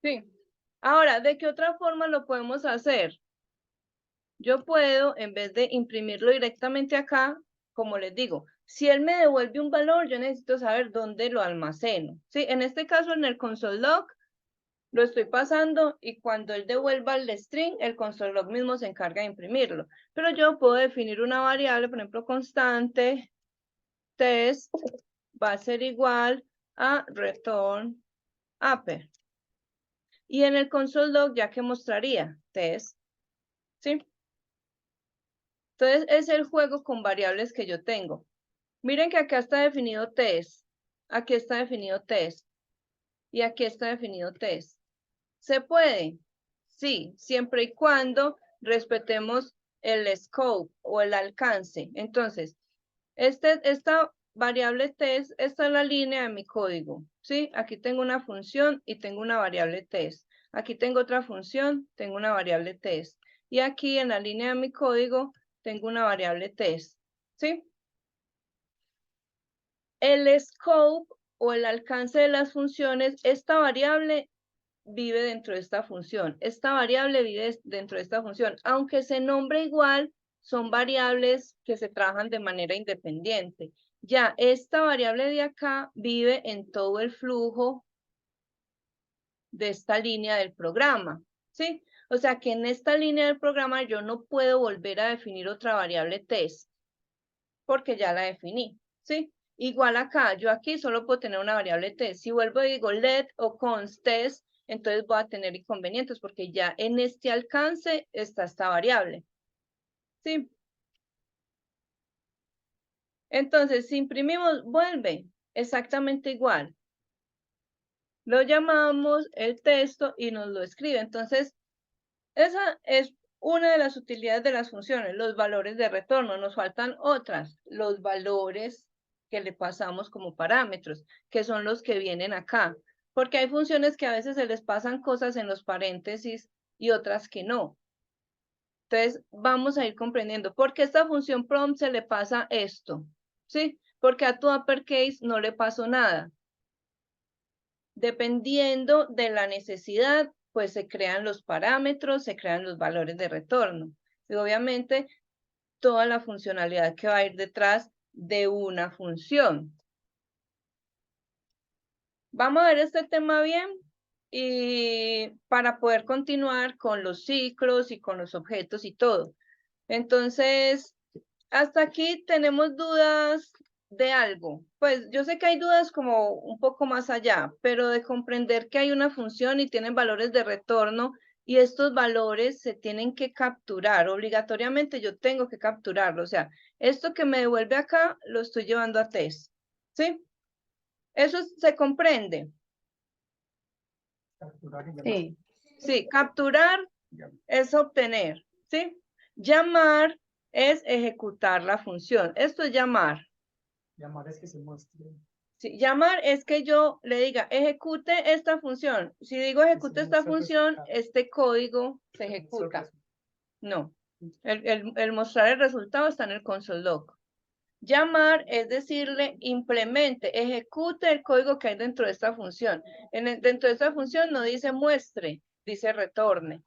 Sí. Ahora, ¿de qué otra forma lo podemos hacer? Yo puedo, en vez de imprimirlo directamente acá, como les digo, si él me devuelve un valor, yo necesito saber dónde lo almaceno. ¿Sí? En este caso, en el console log, lo estoy pasando y cuando él devuelva el string, el console log mismo se encarga de imprimirlo. Pero yo puedo definir una variable, por ejemplo, constante, test, va a ser igual a return upper. Y en el console log, ya que mostraría test, ¿sí? Entonces, es el juego con variables que yo tengo. Miren que acá está definido test, aquí está definido test, y aquí está definido test. ¿Se puede? Sí, siempre y cuando respetemos el scope o el alcance. Entonces, esta variable test, esta es la línea de mi código, ¿sí? Aquí tengo una función y tengo una variable test. Aquí tengo otra función, tengo una variable test. Y aquí en la línea de mi código tengo una variable test, ¿sí? El scope o el alcance de las funciones, esta variable vive dentro de esta función. Esta variable vive dentro de esta función. Aunque se nombre igual, son variables que se trabajan de manera independiente. Ya, esta variable de acá vive en todo el flujo de esta línea del programa, ¿sí? O sea que en esta línea del programa yo no puedo volver a definir otra variable test, porque ya la definí, ¿sí? Igual acá, yo aquí solo puedo tener una variable test. Si vuelvo y digo let o const test, entonces voy a tener inconvenientes porque ya en este alcance está esta variable, ¿sí? Entonces, si imprimimos, vuelve exactamente igual. Lo llamamos el texto y nos lo escribe. Entonces, esa es una de las utilidades de las funciones, los valores de retorno. Nos faltan otras, los valores que le pasamos como parámetros, que son los que vienen acá. Porque hay funciones que a veces se les pasan cosas en los paréntesis y otras que no. Entonces, vamos a ir comprendiendo por qué esta función prompt se le pasa esto, ¿sí? Porque a tu uppercase no le pasó nada. Dependiendo de la necesidad, pues se crean los parámetros, se crean los valores de retorno. Y obviamente, toda la funcionalidad que va a ir detrás de una función. Vamos a ver este tema bien y para poder continuar con los ciclos y con los objetos y todo. Entonces, hasta aquí tenemos dudas de algo. Pues yo sé que hay dudas como un poco más allá, pero de comprender que hay una función y tienen valores de retorno y estos valores se tienen que capturar. Obligatoriamente yo tengo que capturarlo. O sea, esto que me devuelve acá lo estoy llevando a test. ¿Sí? Eso se comprende. Capturar y llamar. Sí. Sí, capturar es obtener. ¿Sí? Llamar es ejecutar la función. Esto es llamar. Llamar es que se muestre. Sí, llamar es que yo le diga, ejecute esta función. Si digo ejecute esta muestra el función, resultado. este código se Se muestra el ejecuta. resultado. No, el mostrar el resultado está en el console log. Llamar es decirle, implemente, ejecute el código que hay dentro de esta función. Dentro de esta función no dice muestre, dice retorne.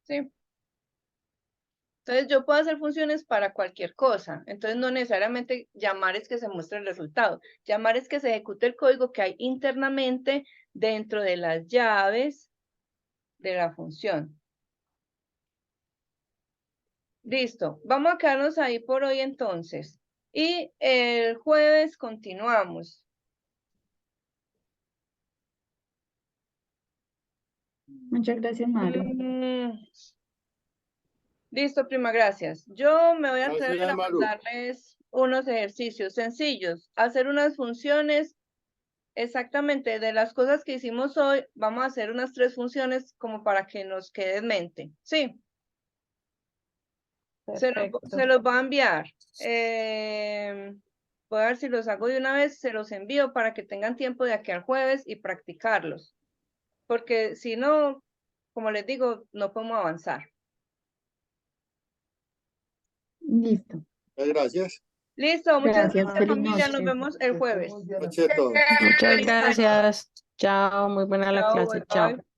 ¿Sí? Entonces yo puedo hacer funciones para cualquier cosa. Entonces no necesariamente llamar es que se muestre el resultado. Llamar es que se ejecute el código que hay internamente dentro de las llaves de la función. Listo. Vamos a quedarnos ahí por hoy entonces. Y el jueves continuamos. Muchas gracias, Maru. Listo, prima, gracias. Yo me voy a Gracias, atrever a Maru. mandarles unos ejercicios sencillos, hacer unas funciones exactamente de las cosas que hicimos hoy. Vamos a hacer unas 3 funciones como para que nos quede en mente. Sí, Perfecto. se los voy a enviar. Voy a ver si los hago de una vez, se los envío para que tengan tiempo de aquí al jueves y practicarlos. Porque si no, como les digo, no podemos avanzar. Muchas Listo. gracias. Listo, muchas Gracias, gracias feliz familia, nos noche. vemos el jueves. Noche a todos. Muchas Feliz noche. gracias. Chao, muy buena la Chao, clase. bye Chao. bye.